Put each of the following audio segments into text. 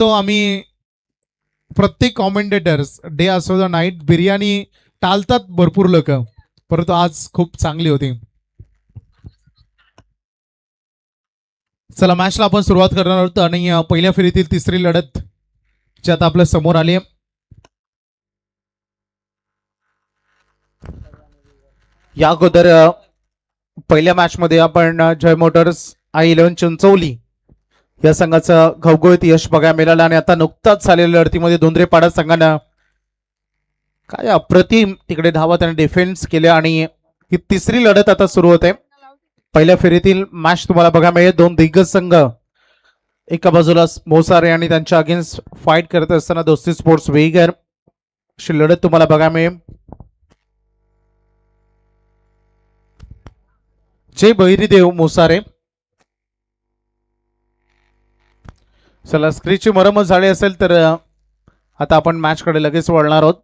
तो आम्ही प्रत्येक कॉमेंटेटर्स डे असो द नाईट बिर्याणी टाळतात भरपूर लोक, परंतु आज खूप चांगली होती. चला मॅचला आपण सुरुवात करणार आहोत आणि पहिल्या फेरीतील तिसरी लढत जी आता आपल्या समोर आली आहे. या अगोदर पहिल्या मॅच मध्ये आपण जय मोटर्स I11 चिंचोली या संघाचं घवघवीत यश बघायला मिळालं आणि आता नुकताच झालेल्या लढतीमध्ये धोंद्रेपाडा संघानं काय अप्रतिम तिकडे धावत आणि डिफेन्स केले आणि ही तिसरी लढत आता सुरू होते. पहिल्या फेरीतील मॅच तुम्हाला बघायला मिळेल. दोन दिग्गज संघ एका बाजूला मोसारे आणि त्यांच्या अगेन्स्ट फाईट करत असताना दोस्ती स्पोर्ट्स वेगर अशी लढत तुम्हाला बघायला मिळेल. जय बहिरीदेव मोसारे. चला स्क्रीनची मरम्मत झाली असेल तर आता आपण मॅच कडे लगेच वळणार आहोत.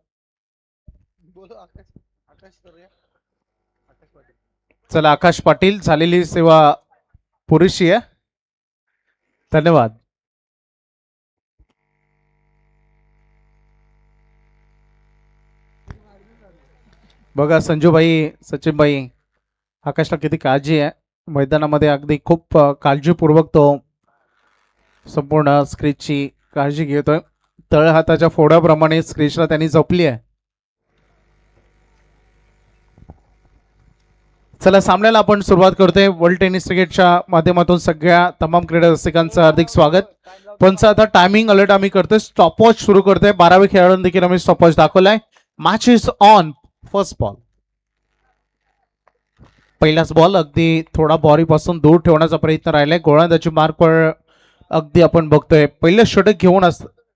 चला आकाश पाटील, झालेली सेवा पुरेशी आहे. धन्यवाद. बघा संजूभाई, सचिनभाई, आकाशला किती काळजी आहे मैदानामध्ये. अगदी खूप काळजीपूर्वक तो संपूर्ण स्क्रीनची काळजी घेतोय. तळ हाताच्या फोडाप्रमाणे स्क्रीनला त्यांनी जपली आहे. चला सामन्याला आपण सुरुवात करतोय. वर्ल्ड टेनिस क्रिकेटच्या माध्यमातून सगळ्या तमाम क्रीडा रसिकांचं हार्दिक स्वागत. पण आता टायमिंग अलर्ट आम्ही करतोय. स्टॉपवॉच सुरू करतोय. 12व्या खेळाडूंना देखील आम्ही स्टॉपवॉच दाखवलाय. Match is on. First ball. पहिलाच बॉल अगदी थोडा बॉडीपासून दूर ठेवण्याचा प्रयत्न राहिलाय. गोलंदाजी मार्कवर अगदी आपण बघतोय. पहिलं षटक घेऊन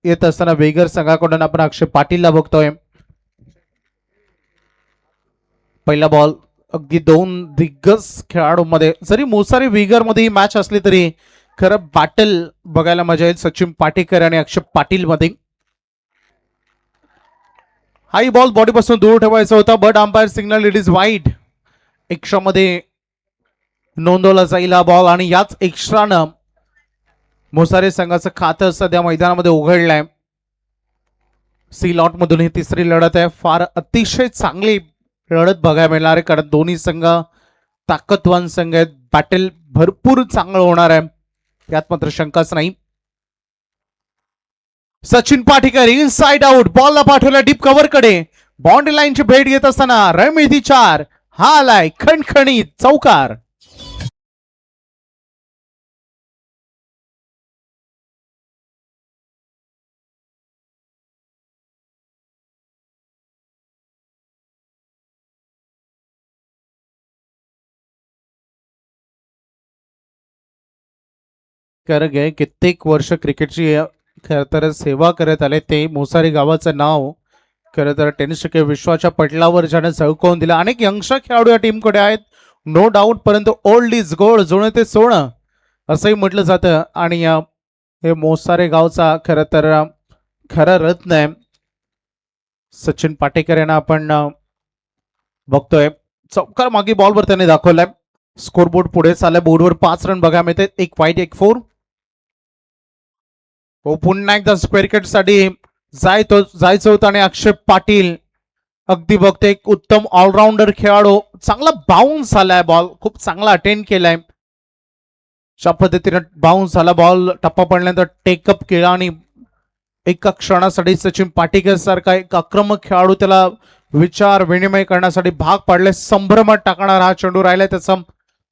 येत असताना वेगर संघाकडून आपण अक्षय पाटीलला बघतोय. पहिला बॉल अगदी दोन दिग्गज खेळाडूंमध्ये, जरी मोसारी वेगर मध्ये ही मॅच असली तरी खरं बॅटल बघायला मजा येईल सचिन पाटेकर आणि अक्षय पाटील मध्ये. हाही बॉल बॉडीपासून दूर ठेवायचा होता, but umpire signal it is wide. Extra मध्ये नोंदवला जाईल हा बॉल आणि याच एक्स्ट्रानं मोसारे संघाचं खातं सध्या मैदानामध्ये उघडलंय. सी लॉट मधून ही तिसरी लढत आहे. फार अतिशय चांगली लढत बघायला मिळणार आहे, कारण दोन्ही संघ ताकदवान संघ आहेत. बॅटल भरपूर चांगलं होणार आहे, यात मात्र शंकाच नाही. सचिन पाटेकर इनसाइड आउट बॉलला पाठवला डीप कव्हर कडे. बाउंड्री लाईनची भेट घेत असताना रणमिती 4 हा आलाय खणखणीत चौकार. कित्येक वर्ष क्रिकेटची खरं तर सेवा करत आले. ते मोसारी गावाचं नाव खरं तर टेनिस क्रिकेट विश्वाच्या पटलावर ज्याने झळकवून दिलं. अनेक यंगस्टर खेळाडू या टीमकडे आहेत, नो डाऊट, परंतु ओल्ड इज गोल्ड, जुनं ते सोनं असंही म्हटलं जातं. आणि हे मोसारे गावचा खरं तर खरा रत्न आहे सचिन पाटेकर यांना आपण बघतोय. चौकार मागे बॉलवर त्याने दाखवलाय. स्कोरबोर्ड पुढे चाललाय. बोर्डवर 5 रन बघायला मिळते. 1 वाईट 1 4. हो पुन्हा एकदा स्क्वेअर साठी जायचं होतं आणि अक्षय पाटील अगदी बघते एक उत्तम ऑलराऊंडर खेळाडू. चांगला बाउन्स झालाय बॉल, खूप चांगला अटेंड केलाय. अशा पद्धतीने बाउन्स झाला बॉल, टप्पा पडल्यानंतर टेकअप केला आणि एका क्षणासाठी सचिन पाटेकर सारखा एक आक्रमक खेळाडू त्याला विचार विनिमय करण्यासाठी भाग पाडले. संभ्रमात टाकणार हा चेंडू राहिलाय त्याचा,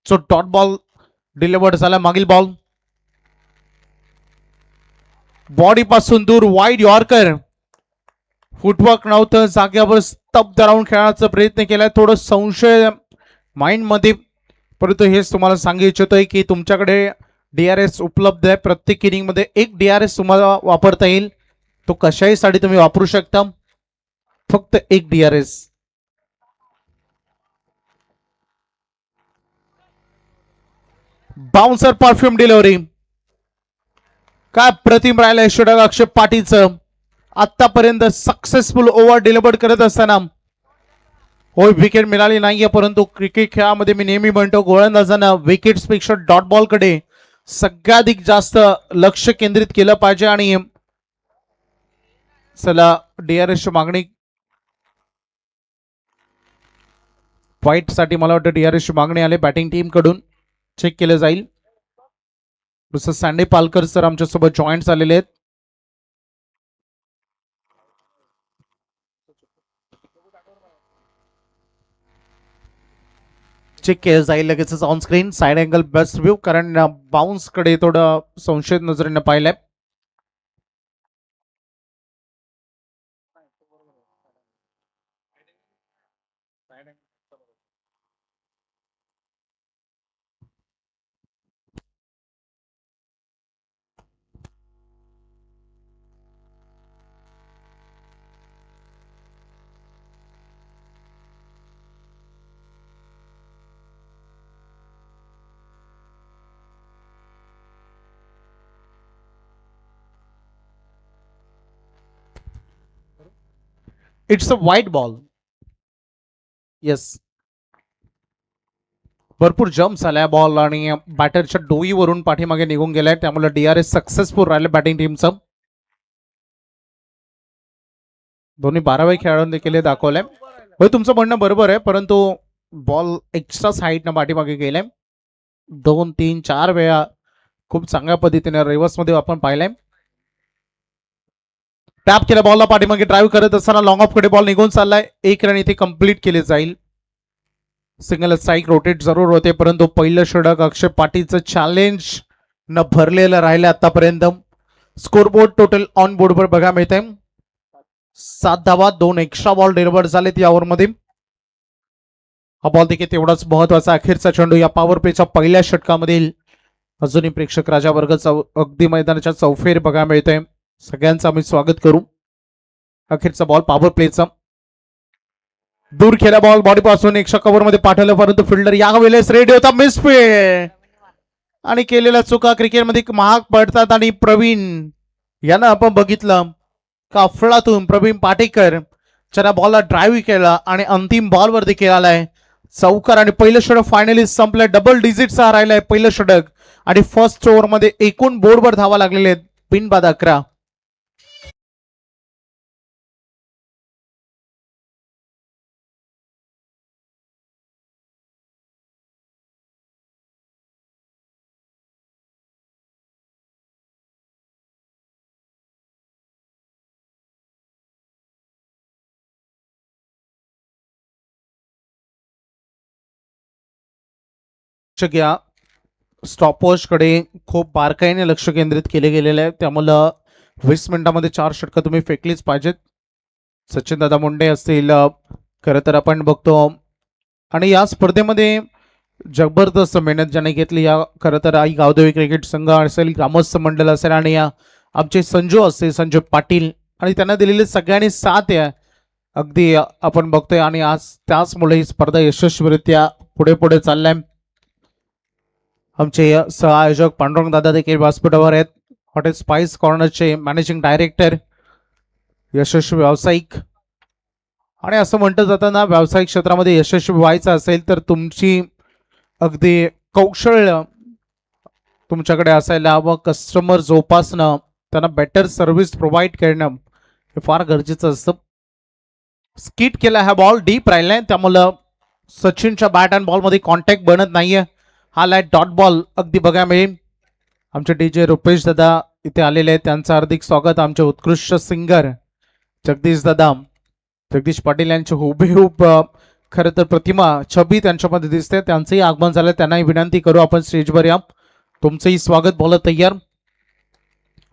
जो डॉट बॉल डिलिव्हर्ड झाला. मागील बॉल बॉडी पासून दूर वाईड यॉर्कर. फुटवर्क नव्हतं, जाग्यावर स्तब्ध राहून खेळण्याचा प्रयत्न केलाय. थोडं संशय माइंड मध्ये, परंतु हेच तुम्हाला सांगू इच्छितोय की तुमच्याकडे DRS उपलब्ध आहे. प्रत्येक इनिंग मध्ये एक DRS तुम्हाला वापरता येईल. तो कशाही साठी तुम्ही वापरू शकता, फक्त एक DRS. Bouncer perfume delivery. काय प्रतिम राहिलंय षटक अक्षय पाटीलचं. आतापर्यंत सक्सेसफुल ओव्हर डिलिव्हर्ड करत असताना होय विकेट मिळाली नाहीये, परंतु क्रिकेट खेळामध्ये मी नेहमी म्हणतो गोलंदाजांना विकेट्स पेक्षा डॉट बॉल कडे सगळ्याधिक जास्त लक्ष केंद्रित केलं पाहिजे आणि चला DRS ची मागणी व्हाईट साठी मला वाटतं DRS ची मागणी आली बॅटिंग टीम कडून चेक केलं जाईल. मिस्टर सँडी पालकर सर आमच्यासोबत जॉईंट झालेले आहेत. चेक केलं जाईल लगेचच on screen side angle best view कारण बाउन्स कडे थोडं संशयित नजरेने पाहिलंय. It's a white ball. Yes भरपूर जम्प झालाय बॉल आणि बॅटरच्या डोईवरून पाठीमागे निघून गेलाय त्यामुळे DRS सक्सेसफुल राहिले बॅटिंग टीमचं. दोन्ही 12व्या खेळाडूंनी देखील दाखवलंय. होय तुमचं म्हणणं बरोबर आहे परंतु बॉल एक्स्ट्रा साईडनं पाठीमागे गेलाय 2-3-4 वेळा खूप चांगल्या पद्धतीने रिव्हर्स मध्ये आपण पाहिलंय. टॅप केला बॉलला पाठीमागे ड्राईव्ह करत असताना लॉंग ऑफ कडे बॉल निघून चाललाय. 1 रन इथे कंप्लीट केले जाईल. सिंगल स्ट्राईक रोटेट जरूर होते परंतु पहिलं षटक अक्षय पाटीलचं चॅलेंज न भरलेलं राहिलं आतापर्यंत. स्कोरबोर्ड टोटल ऑन बोर्डवर बघा मिळतंय 7 धावा 2 एक्स्ट्रा बॉल डिलिव्हर झालेत या ओव्हरमध्ये. हा बॉल देखील तेवढाच महत्वाचा अखेरचा चेंडू या पॉवर प्लेच्या पहिल्या षटकामधील अजूनही प्रेक्षक राजा वर्ग अगदी मैदानाच्या चौफेर बघा मिळतोय. सगळ्यांचं आम्ही स्वागत करू. अखेरचा बॉल पॉवर प्लेचा दूर केला बॉल बॉडी पासून एक्स्ट्रा कव्हर मध्ये पाठवलं परंतु फिल्डर या वेळेस रेडी होता मिसफील्ड आणि केलेल्या चुका क्रिकेटमध्ये महाग पडतात आणि प्रवीण यांना आपण बघितलं का अफळातून प्रवीण पाटेकर ज्याला बॉलला ड्राईव्ह केला आणि अंतिम बॉलवर देखील आलाय चौकार आणि पहिलं षटक फायनली संपलंय. डबल डिजिटचा राहिलाय पहिलं षटक आणि फर्स्ट ओव्हर मध्ये एकूण बोर्डवर धावा लागलेले आहेत बिनबाद 11. घ्या स्टॉपवॉच कडे खूप बारकाईने लक्ष केंद्रित केले गेलेले आहे त्यामुळं 20 मिनिटांमध्ये 4 षटकं तुम्ही फेकलीच पाहिजेत. सचिन दादा मुंडे असतील खरं तर आपण बघतो आणि या स्पर्धेमध्ये जबरदस्त मेहनत ज्याने घेतली या खरं तर आई गावदेवी क्रिकेट संघ असेल ग्रामस्थ मंडळ असेल आणि या आमचे संजू असतील संजय पाटील आणि त्यांना दिलेली सगळ्यांनी साथ आहे अगदी आपण बघतोय आणि आज त्याचमुळे ही स्पर्धा यशस्वीरित्या पुढे पुढे चाललाय. आमचे सहआयोजक पांडुरंग दादा देखील व्यासपीठावर आहेत. हॉटेल स्पाइस कॉर्नरचे मॅनेजिंग डायरेक्टर यशस्वी व्यावसायिक आणि असं म्हटलं जातं ना व्यावसायिक क्षेत्रामध्ये यशस्वी व्हायचं असेल तर तुमची अगदी कौशल्य तुमच्याकडे असायला हवं. कस्टमर जोपासणं त्यांना बेटर सर्व्हिस प्रोव्हाइड करणं हे फार गरजेचं असतं. स्किट केला हा बॉल डीप राहिलाय त्यामुळं सचिनच्या बॅट अँड बॉलमध्ये कॉन्टॅक्ट बनत नाहीये. हा लाईट डॉट बॉल अगदी बघा मिळेल. आमचे DJ रुपेश दादा इथे आलेले आहेत त्यांचं हार्दिक स्वागत. आमचे उत्कृष्ट सिंगर जगदीश दादा जगदीश पाटील यांचे हुबेहूब खरं तर प्रतिमा छबी त्यांच्यामध्ये दिसते त्यांचंही आगमन झालं त्यांनाही विनंती करू आपण स्टेजवर या. तुमचंही स्वागत बॉल तयार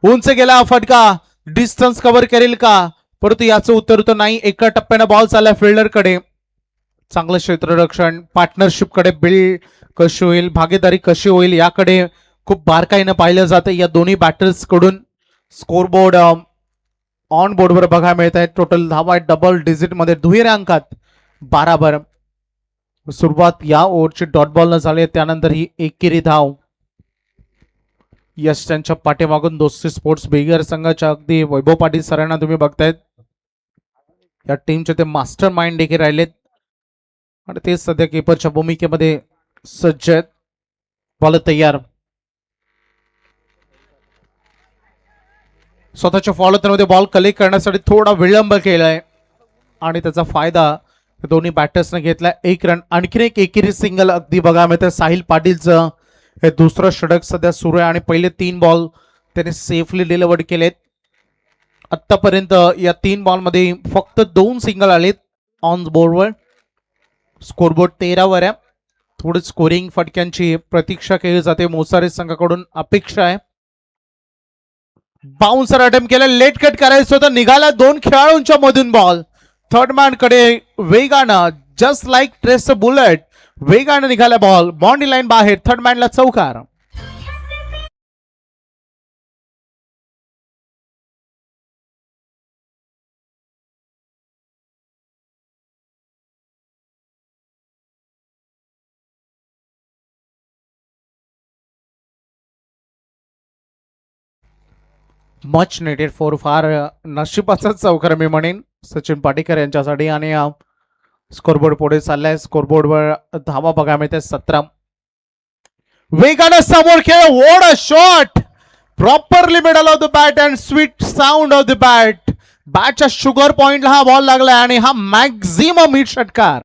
उंच गेला फटका डिस्टन्स कव्हर करेल का परंतु याचं उत्तर होतं नाही. एका टप्प्यानं बॉल चालला फिल्डरकडे. चांगलं क्षेत्ररक्षण पार्टनरशिप कडे बिल्ड कशी होईल भागीदारी कशी होईल याकडे खूप बारकाईनं पाहिलं जातं या दोन्ही बॅटर्स कडून. स्कोरबोर्ड ऑन बोर्डवर बघा मिळत आहे टोटल धावा डबल डिजिट मध्ये दुहेरी अंकात 12. सुरुवात या ओव्हरची डॉट बॉल न झाली त्यानंतर ही एकेरी धाव यश त्यांच्या पाठीमागून दोस्ती स्पोर्ट्स बेगर संघाच्या अगदी वैभव पाटील सरांना तुम्ही बघतायत या टीमचे ते मास्टर माइंड देखील राहिलेत आणि ते सध्या कीपरच्या भूमिकेमध्ये सज्ज आहेत. बॉल तयार स्वतःच्या फॉलोमध्ये बॉल कलेक्ट करण्यासाठी थोडा विलंब केलाय आणि त्याचा फायदा दोन्ही बॅटर्सने घेतला. एक रन. आणखीन एक एकेरी सिंगल अगदी बघा मिळतं साहिल पाटीलचं. हे दुसरं षटक सध्या सुरू आहे आणि पहिले 3 बॉल त्याने सेफली डिलिव्हर्ड केलेत. आतापर्यंत या 3 बॉलमध्ये फक्त 2 सिंगल आलेत ऑन बोर्डवर. स्कोरबोर्ड 13 वर आहे. थोडी स्कोरिंग फटक्यांची प्रतीक्षा केली जाते. मोसारे संघाकडून अपेक्षा आहे. बाउन्सर अटेम्प्ट केला. लेट कट करायचं होतं. निघाला 2 खेळाडूंच्या मधून बॉल. थर्ड मॅन कडे वेगानं जस्ट लाईक ट्रेस बुलेट वेगानं निघाला बॉल. बाउंड्री लाईन बाहेर. थर्ड मॅनला चौकार. Much needed four. फार नशिबाचाच चौकार मी म्हणेन सचिन पाटीकर यांच्यासाठी. आणि स्कोरबोर्ड पुढे चाललाय. स्कोरबोर्डवर धावा बघा मिळते 17. वेगानं समोर खेळ. What a shot. Properly middle of the bat and sweet sound of the bat. बॅटच्या शुगर पॉइंटला हा बॉल लागलाय आणि हा मॅक्झिमम हिट षटकार.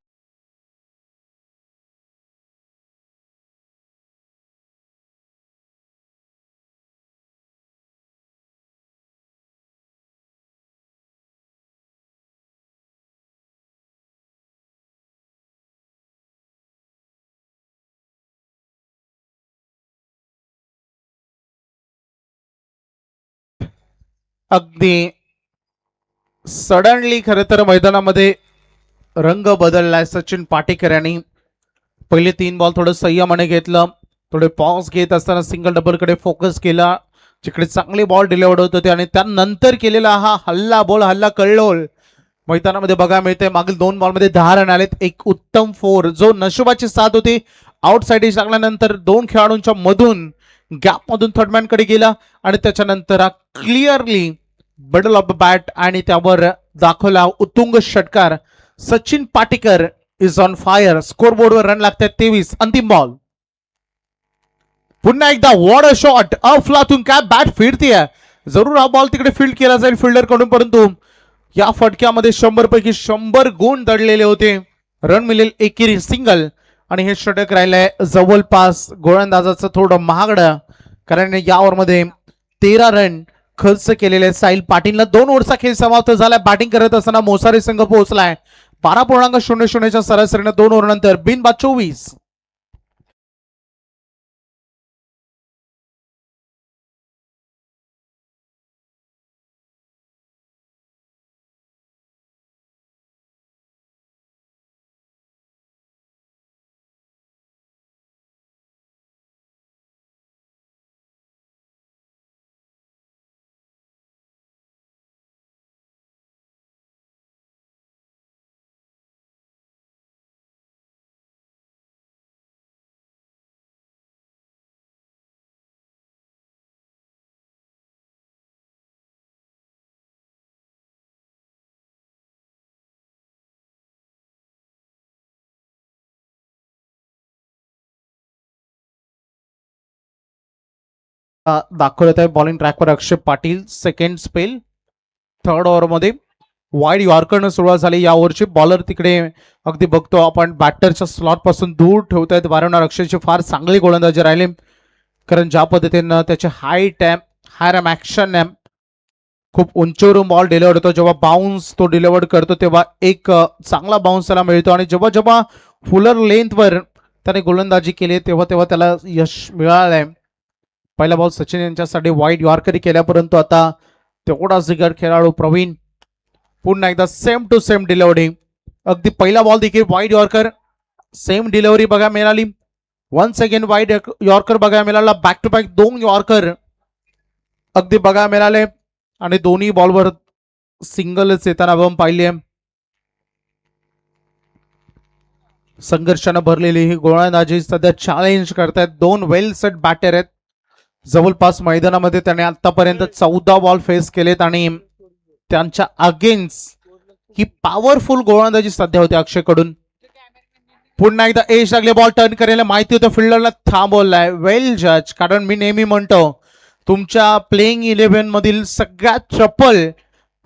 अगदी सडनली खरं तर मैदानामध्ये रंग बदललाय सचिन पाटेकर यांनी. पहिले 3 बॉल थोडं संयमाने घेतलं. थोडे पॉज घेत असताना सिंगल डबल कडे फोकस केला जिकडे चांगले बॉल डिलिव्हर्ड होत होते आणि त्यानंतर केलेला हा हल्ला कल्लोळ मैदानामध्ये बघा मिळते. मागील 2 बॉलमध्ये 10 रन आलेत. एक उत्तम 4 जो नशिबाची साथ होती. आउटसाइड एज लागल्यानंतर 2 खेळाडूंच्या मधून गॅप मधून थर्डमॅन कडे गेला आणि त्याच्यानंतर हा clearly middle of the bat आणि त्यावर दाखवला उत्तुंग षटकार. Sachin Patekar is on fire. स्कोरबोर्डवर रन लागतात 23. अंतिम बॉल. पुन्हा एकदा वॉट अ शॉट. अफलातून काय बॅट फिरतीये. जरूर हा बॉल तिकडे फील्ड केला जाईल फिल्डर कडून, परंतु या फटक्यामध्ये 100 पैकी 100 गुण दडलेले होते. रन मिळेल एकेरी सिंगल आणि हे षटक राहिलंय जवळपास गोलंदाजाचं थोडं महागडं, कारण या ओव्हरमध्ये 13 रन खर्च केलेले. साहिल पाटीलला 2 ओव्हरचा खेळ समाप्त झालाय. बॅटिंग करत असताना मोसारी संघ पोहोचलाय 12.00 सरासरीने 2 ओव्हर नंतर. बिनबाद 24. दाखवत आहे बॉलिंग ट्रॅकवर Akshay Patil. Second spell. Third ओव्हरमध्ये वाईड यॉर्करनं सुरुवात झाली या ओव्हरची. बॉलर तिकडे अगदी बघतो आपण बॅटरच्या स्लॉट पासून दूर ठेवत आहेत. वारंवार अक्षयची फार चांगली गोलंदाजी राहिली, कारण ज्या पद्धतीनं त्याचे हाईट आहे, हायर एम ऍक्शन आहे, खूप उंचीवरून बॉल डिलिव्हर्ड होतो. जेव्हा बाउन्स तो डिलिव्हर्ड करतो तेव्हा एक चांगला बाउन्स त्याला मिळतो आणि जेव्हा जेव्हा फुलर लेंथवर त्याने गोलंदाजी केली तेव्हा तेव्हा त्याला यश मिळालंय. पहिला बॉल सचिन यांच्यासाठी वाईड यॉर्करी केल्या, परंतु आता तेवढा जिगर खेळाडू प्रवीण पुन्हा एकदा सेम टू सेम डिलिव्हरी. अगदी पहिला बॉल देखील वाईड यॉर्कर, सेम डिलिव्हरी बघा मिळाली. वन्स अगेन वाईड यॉर्कर बघा मिळाला. बॅक टू बॅक 2 यॉर्कर अगदी बघा मिळाले आणि दोन्ही बॉलवर सिंगलच येताना आपण पाहिली आहे. संघर्षानं भरलेली ही गोलंदाजी सध्या चॅलेंज करतायत. 2 वेल सेट बॅटर आहेत. जवळपास मैदानामध्ये त्याने आतापर्यंत 14 बॉल फेस केलेत आणि त्यांच्या अगेन्स्ट ही पॉवरफुल गोलंदाजी सध्या होते अक्षयकडून. पुन्हा एकदा एज लागले. बॉल टर्न करायला माहिती होतं फिल्डरला थांबवलाय. वेल जज, कारण मी नेहमी म्हणतो तुमच्या प्लेइंग 11 मधील सगळ्यात चपल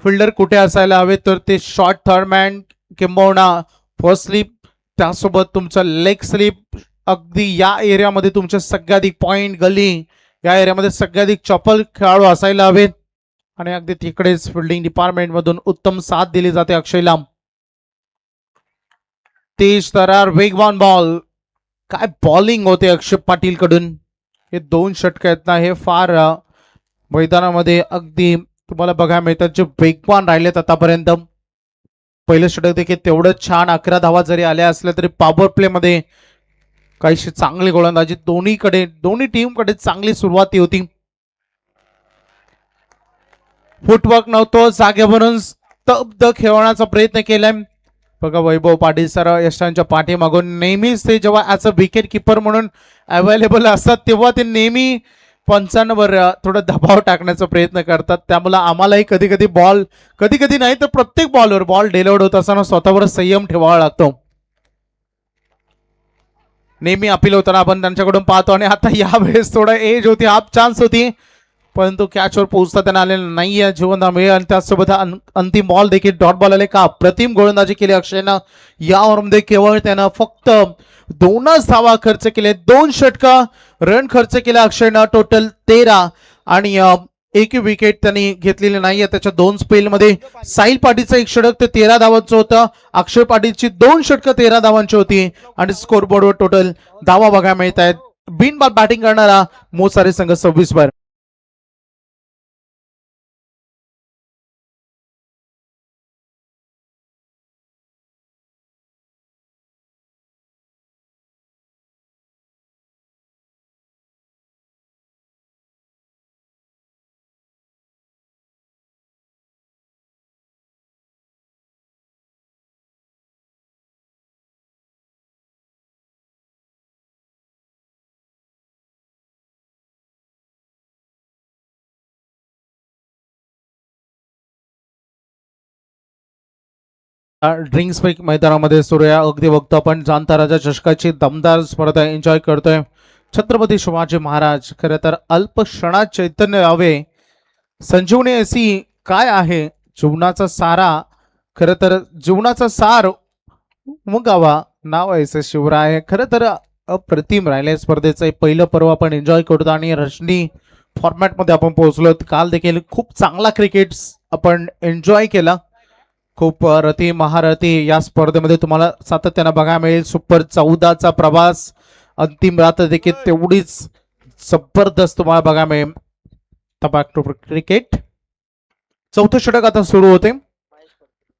फिल्डर कुठे असायला हवे, तर ते शॉर्ट थर्डमॅन किंबहुना फर्स्ट स्लिप, त्यासोबत तुमचं लेग स्लिप, अगदी या एरियामध्ये तुमच्या सगळ्याधिक पॉइंट गली या एरियामध्ये सगळ्याधिक चपल खेळाडू असायला हवेत. आणि अगदी तिकडेच फिल्डिंग डिपार्टमेंट मधून उत्तम साथ दिली जाते अक्षयला. तेज तरार वेगवान बॉल, काय बॉलिंग होते अक्षय पाटील कडून. हे 2 षटक आहेत ना, हे फार मैदानामध्ये अगदी तुम्हाला बघायला मिळतात जे वेगवान राहिलेत आतापर्यंत. पहिलं षटक देखील तेवढंच छान, 11 धावा जरी आल्या असल्या तरी पॉवर प्ले मध्ये काहीशी चांगली गोलंदाजी दोन्ही टीम कडे चांगली सुरुवात होती. फुटवर्क नव्हतं, जागेवरून स्तब्ध खेळवण्याचा प्रयत्न केलाय. बघा वैभव पाटील सर यशांच्या पाठीमागून नेहमीच ते जेव्हा ॲज अ विकेट किपर म्हणून अवेलेबल असतात तेव्हा ते नेहमी पंचांवर थोडं दबाव टाकण्याचा प्रयत्न करतात. त्यामुळे आम्हालाही कधी कधी बॉल, कधी कधी नाही तर प्रत्येक बॉलवर बॉल डिलिव्हर्ड होत असताना स्वतःवर संयम ठेवावा लागतो. नेहमी अपील होताना आपण त्यांच्याकडून पाहतो आणि आता यावेळेस थोडा एज होती, हाफ चान्स होती, परंतु कॅचवर पोहोचता त्यांना आलेलं नाहीये जीवनदान मिळेल. आणि त्याचसोबत अंतिम बॉल देखील डॉट बॉल आले. का प्रतिम गोलंदाजी केली अक्षयनं या ओव्हरमध्ये. केवळ त्यानं फक्त 2च धावा खर्च केले, 2 षटका रन खर्च केला अक्षयनं, टोटल 13. आणि एक विकेट त्यांनी घेतलेली नाहीये त्याच्या 2 स्पेलमध्ये. साहिल पाटीलचं 1 षटक ते 13 धावांचं होतं, अक्षय पाटीलची 2 षटकं 13 धावांची होती. आणि स्कोरबोर्डवर टोटल धावा बघायला मिळत आहेत. बिनबाद बॅटिंग करणारा मोसारे संघ 26 वर. ड्रिंक्स ब्रेक मैदानामध्ये सुरू आहे. अगदी बघतो आपण जाणता राजा चषकाची दमदार स्पर्धा एन्जॉय करतोय. छत्रपती शिवाजी महाराज, खरं तर अल्प क्षणात चैतन्य यावे, संजीवनी अशी काय आहे जीवनाचा सारा, खरं तर जीवनाचा सार उमगावा, नाव ऐसे शिवराय. खरं तर अप्रतिम राहिले. स्पर्धेचं पहिलं पर्व आपण एन्जॉय करतो आणि रशनी फॉर्मॅटमध्ये आपण पोहोचलो. काल देखील खूप चांगला क्रिकेट आपण एन्जॉय केला. खूप रती महारथी या स्पर्धेमध्ये तुम्हाला सातत्यानं बघायला मिळेल. सुपर 14चा प्रवास, अंतिम रात्र देखील तेवढीच जबरदस्त तुम्हाला बघायला मिळेल. क्रिकेट 4थं षटक आता सुरू होते.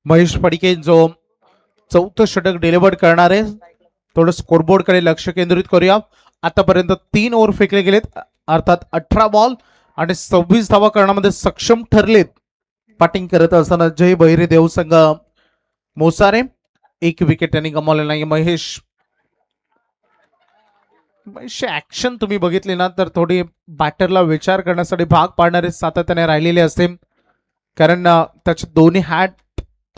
महेश फडके जो 4थं षटक डिलिव्हर्ड करणार आहे. थोडं स्कोरबोर्ड कडे लक्ष केंद्रित करूया. आतापर्यंत 3 ओव्हर फेकले गेलेत, अर्थात 18 बॉल आणि 26 धावा करण्यामध्ये सक्षम ठरलेत. बॅटिंग करत असताना जय बहिरे देव संघ मोसारे, 1 विकेट त्यांनी गमावले नाही. महेश ऍक्शन तुम्ही बघितली ना तर थोडी बॅटरला विचार करण्यासाठी भाग पाडणारे सातत्याने राहिलेले असते, कारण त्याचे दोन्ही हॅट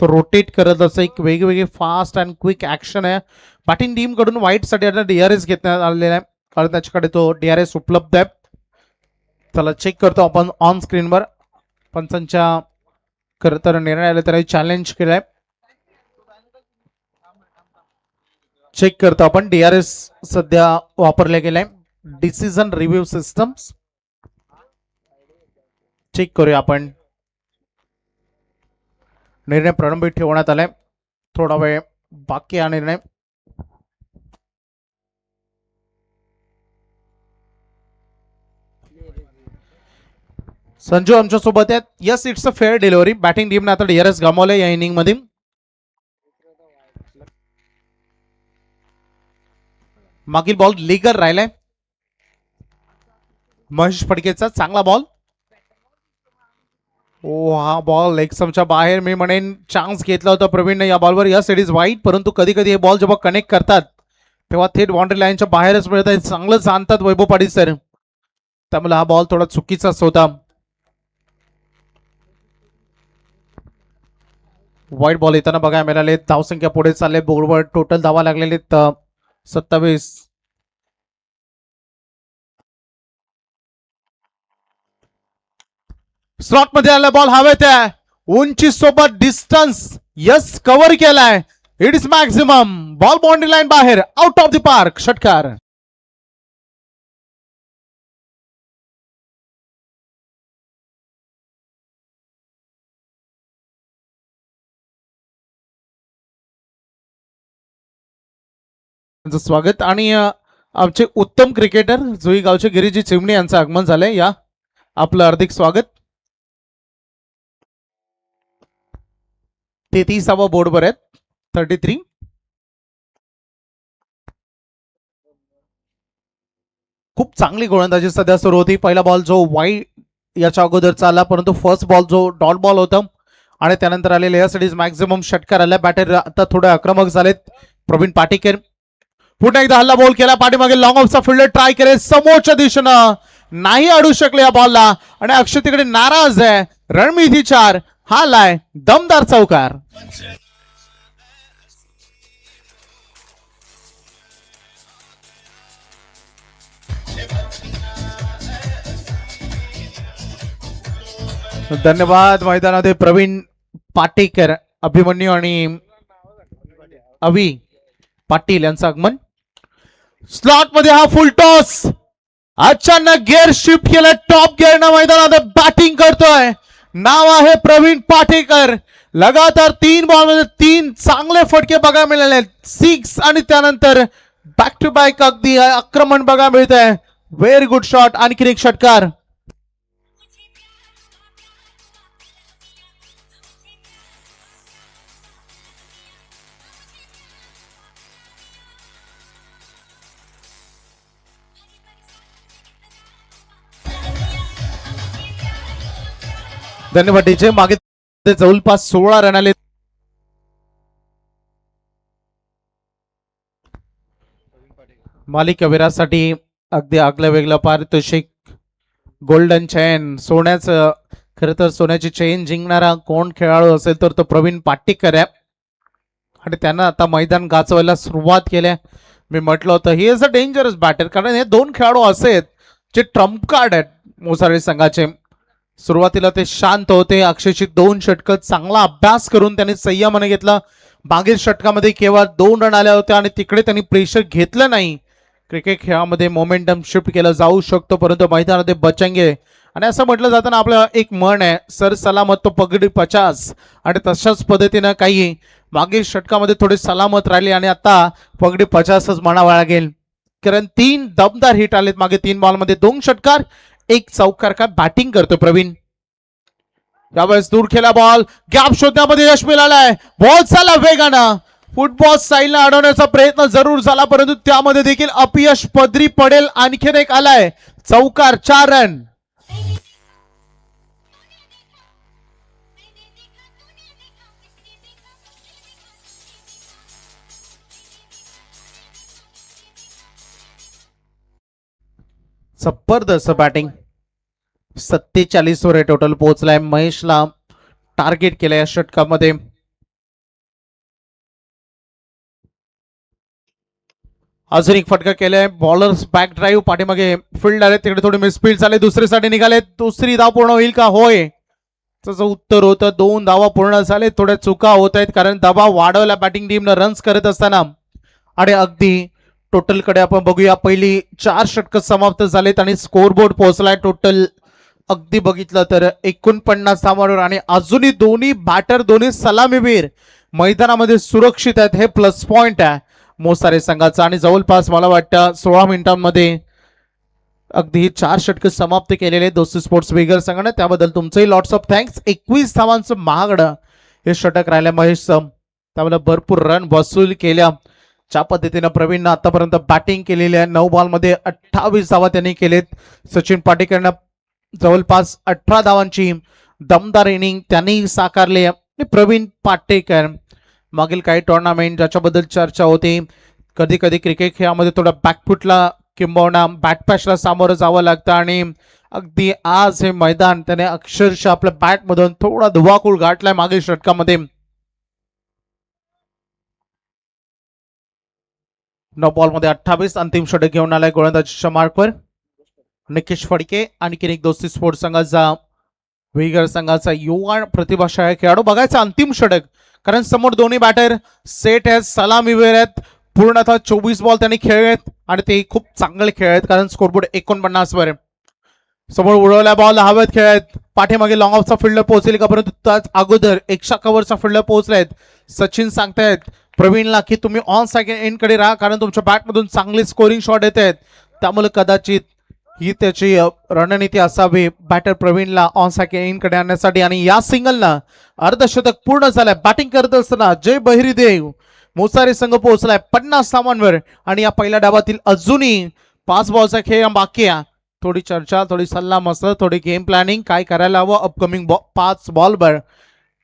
तो रोटेट करत असं एक वेगवेगळे फास्ट अँड क्विक ऍक्शन आहे. बॅटिंग टीम कडून वाईट साठी DRS घेण्यात आलेला आहे, कारण त्याच्याकडे तो DRS उपलब्ध आहे. चला चेक करतो आपण ऑन स्क्रीनवर. पंचांच्या खरं तर निर्णयाला त्याला चॅलेंज केलाय. चेक करतो आपण. DRS सध्या वापरले गेलाय, डिसिजन रिव्ह्यू सिस्टम. चेक करूया आपण. निर्णय प्रलंबित ठेवण्यात आलाय, थोडा वेळ बाकी हा निर्णय. संजू आमच्या सोबत आहेत. Yes, it's a fair delivery. Batting टीमने आता DRS गमावले या इनिंग मध्ये. मागील बॉल लीगर राहिलाय. महेश फडकेचा चांगला बॉल. ओ हा बॉल लेग स्टंपच्या बाहेर, मी म्हणेन चान्स घेतला होता प्रवीणने या बॉलवर. यस, इट इज वाईट, परंतु कधी कधी हे बॉल जेव्हा कनेक्ट करतात तेव्हा थेट बाउंड्री लाईनच्या बाहेरच मिळत आहे. चांगलं जाणतात वैभव पाटील सर, त्यामुळे हा बॉल थोडा चुकीचाच होता. वाईट बॉल येताना बघायला मिळाले. धावसंख्या पुढे चालले, बोर्डवर टोटल धावा लागलेले 27. स्लॉट मध्ये आला बॉल हवेत आहे, उंची सोबत डिस्टन्स यस कव्हर केलाय, it is maximum, ball boundary line बाहेर, आउट ऑफ द पार्क, षटकार. स्वागत आणि आमचे उत्तम क्रिकेटर जुई गावचे गिरीजी चिमणी यांचं आगमन झालंय. या आपलं हार्दिक स्वागत. 33वा बोर्डवर आहेत, 33. खूप चांगली गोलंदाजी सध्या सुरू होती. पहिला बॉल जो वाईड याच्या अगोदर चालला, परंतु फर्स्ट बॉल जो डॉट बॉल होता आणि त्यानंतर आलेले यासाठी मॅक्झिमम षटकार आल्या. बॅटर आता थोडे आक्रमक झालेत. प्रवीण पाटेकर पुन्हा एकदा हल्ला बॉल केला, पाठीमागे लॉंग ऑफचा फिल्डर ट्राय केले, समोरच्या दिशेनं नाही अडू शकले या बॉलला आणि अक्षय तिकडे नाराज आहे. रणमिती 4 हा लाय दमदार चौकार. धन्यवाद. मैदानामध्ये प्रवीण पाटेकर, अभिमन्यू आणि अवी पाटील यांचं आगमन. स्लॉट मध्ये हा फुल टॉस, अचानक गिअर शिफ्ट केलं, टॉप गिअर न मैदानात बॅटिंग करतोय. नाव आहे प्रवीण पाटेकर. लगातार 3 बॉल मध्ये 3 चांगले फटके बघायला मिळाले, 6 आणि त्यानंतर बॅक टू बॅक अगदी आक्रमण बघायला मिळत आहे. Very good shot. आणखी एक षटकार. धन्यवाद डीजे. मागे जवळपास 16 रन आले. मालिकावीरासाठी अगदी आगलं वेगळं पारितोषिक, गोल्डन चेन, सोन्याचं, खरं तर सोन्याची चेन जिंकणारा कोण खेळाडू असेल तर तो प्रवीण पाटेकर आहे आणि त्यानं आता मैदान गाजवायला सुरुवात केली. मी म्हटलं होतं he is a dangerous batter, कारण हे 2 खेळाडू असे आहेत जे ट्रम्प कार्ड आहेत मोसाळी संघाचे. सुरुवातीला ते शांत होते. अक्षयची 2 षटकं चांगला अभ्यास करून त्यांनी संयमाने घेतला. मागील षटकामध्ये केवळ 2 रन आल्या होत्या आणि तिकडे त्यांनी प्रेशर घेतलं नाही. क्रिकेट खेळामध्ये मोमेंटम शिफ्ट केलं जाऊ शकतो, परंतु मैदानामध्ये बचेंगे. आणि असं म्हटलं जातं ना, आपलं एक म्हण आहे, सर सलामत तो पगडी 50, आणि तशाच पद्धतीनं काही मागील षटकामध्ये थोडी सलामत राहिली आणि आता पगडी 50च म्हणावं लागेल, कारण 3 दमदार हिट आलेत मागे 3 बॉलमध्ये, 2 षटकार 1 चौकार. का बॅटिंग करतो प्रवीण. यावेळेस दूर खेळला बॉल, गॅप शोधण्यामध्ये यश मिळालाय. बॉल चालला वेगानं, फुटबॉल साईडला अडवण्याचा प्रयत्न जरूर झाला, परंतु त्यामध्ये देखील अपयश पदरी पडेल. आणखीन एक आलाय चौकार, 4 रन. जबरदस्त बॅटिंग. 47 वर टोटल पोहोचलाय. महेशला टार्गेट केलं या षटकामध्ये. अजून एक फटका केलाय. बॉलर्स बॅक ड्राईव्ह, पाठीमागे फील्ड आले, तिकडे थोडी मिसफील्ड झाले, दुसरीसाठी निघाले. दुसरी धाव पूर्ण होईल का? होय. त्याचं उत्तर होतं 2 धावा पूर्ण झाले. थोड्या चुका होत आहेत कारण दबाव वाढवला बॅटिंग टीमनं रन्स करत असताना. आणि अगदी टोटल कडे आपण बघूया. पहिली 4 षटकं समाप्त झालेत आणि स्कोरबोर्ड पोहोचलाय टोटल अगदी बघितलं तर 49 धावांवर. आणि अजूनही दोन्ही बॅटर, दोन्ही सलामीवीर मैदानामध्ये सुरक्षित आहेत. हे प्लस पॉइंट आहे मोसारे संघाचा. आणि जवळपास मला वाटतं 16 मिनिटांमध्ये अगदी 4 षटकं समाप्त केलेले दोस्ती स्पोर्ट्स वेगर संघाने. त्याबद्दल तुमचंही लॉट्स ऑफ थँक्स. 21 धावांचं महागडं हे षटक राहिलं महेशचं, त्यामुळे भरपूर रन वसूल केल्या. ज्या पद्धतीनं प्रवीणनं आतापर्यंत बॅटिंग केलेली आहे, 9 बॉलमध्ये 28 धावा त्यांनी केलेत. सचिन पाटेकरनं जवळपास 18 धावांची दमदार इनिंग त्यांनी साकारली. प्रवीण पाटेकर मागील काही टुर्नामेंट ज्याच्याबद्दल चर्चा होती, कधी कधी क्रिकेट खेळामध्ये थोडा बॅकफुटला किंबहुना बॅटपॅशला सामोरं जावं लागतं आणि अगदी आज हे मैदान त्याने अक्षरशः आपल्या बॅटमधून थोडा धुवाकूळ गाठलाय मागील षटकामध्ये. 9 बॉलमध्ये 28 अंतिम षटक घेऊन आलाय गोलंदाजीच्या मार्कवर निकेश फडके. आणखीन एक दोस्ती स्पोर्ट्स संघाचा वेगर संघाचा युवा प्रतिभाशाळी खेळाडू बघायचा अंतिम षटक, कारण समोर दोन्ही बॅटर सेट आहेत, सलामीवीर आहेत, पूर्णतः 24 बॉल त्यांनी खेळलेत आणि ते खूप चांगले खेळ आहेत, कारण स्कोरबोर्ड 49 वर आहे. समोर उडवल्या बॉल हवेत खेळत, पाठीमागे लॉंग ऑफचा फिल्डर पोहोचेल का, परंतु त्याच अगोदर 100 कव्हरचा फिल्डर पोहोचलायत. सचिन सांगतायत प्रवीणला की तुम्ही ऑन सेकंड एंड कडे राहा, कारण तुमच्या बॅटमधून चांगले स्कोरिंग शॉट येत आहेत, त्यामुळे कदाचित ही त्याची रणनीती असावी बॅटर प्रवीणला ऑन सेकंड एंड कडे आणण्यासाठी. आणि या सिंगलनं अर्धशतक पूर्ण झालंय. बॅटिंग करत असताना जय बहिरीदेव मोसारी संघ पोहोचलाय 50 धावांवर आणि या पहिल्या डावातील अजूनही 5 बॉलचा खेळ बाकी आहे. थोडी चर्चा, थोडी सल्ला मसलत, थोडी गेम प्लॅनिंग, काय करायला हवं अपकमिंग 5 बॉलवर,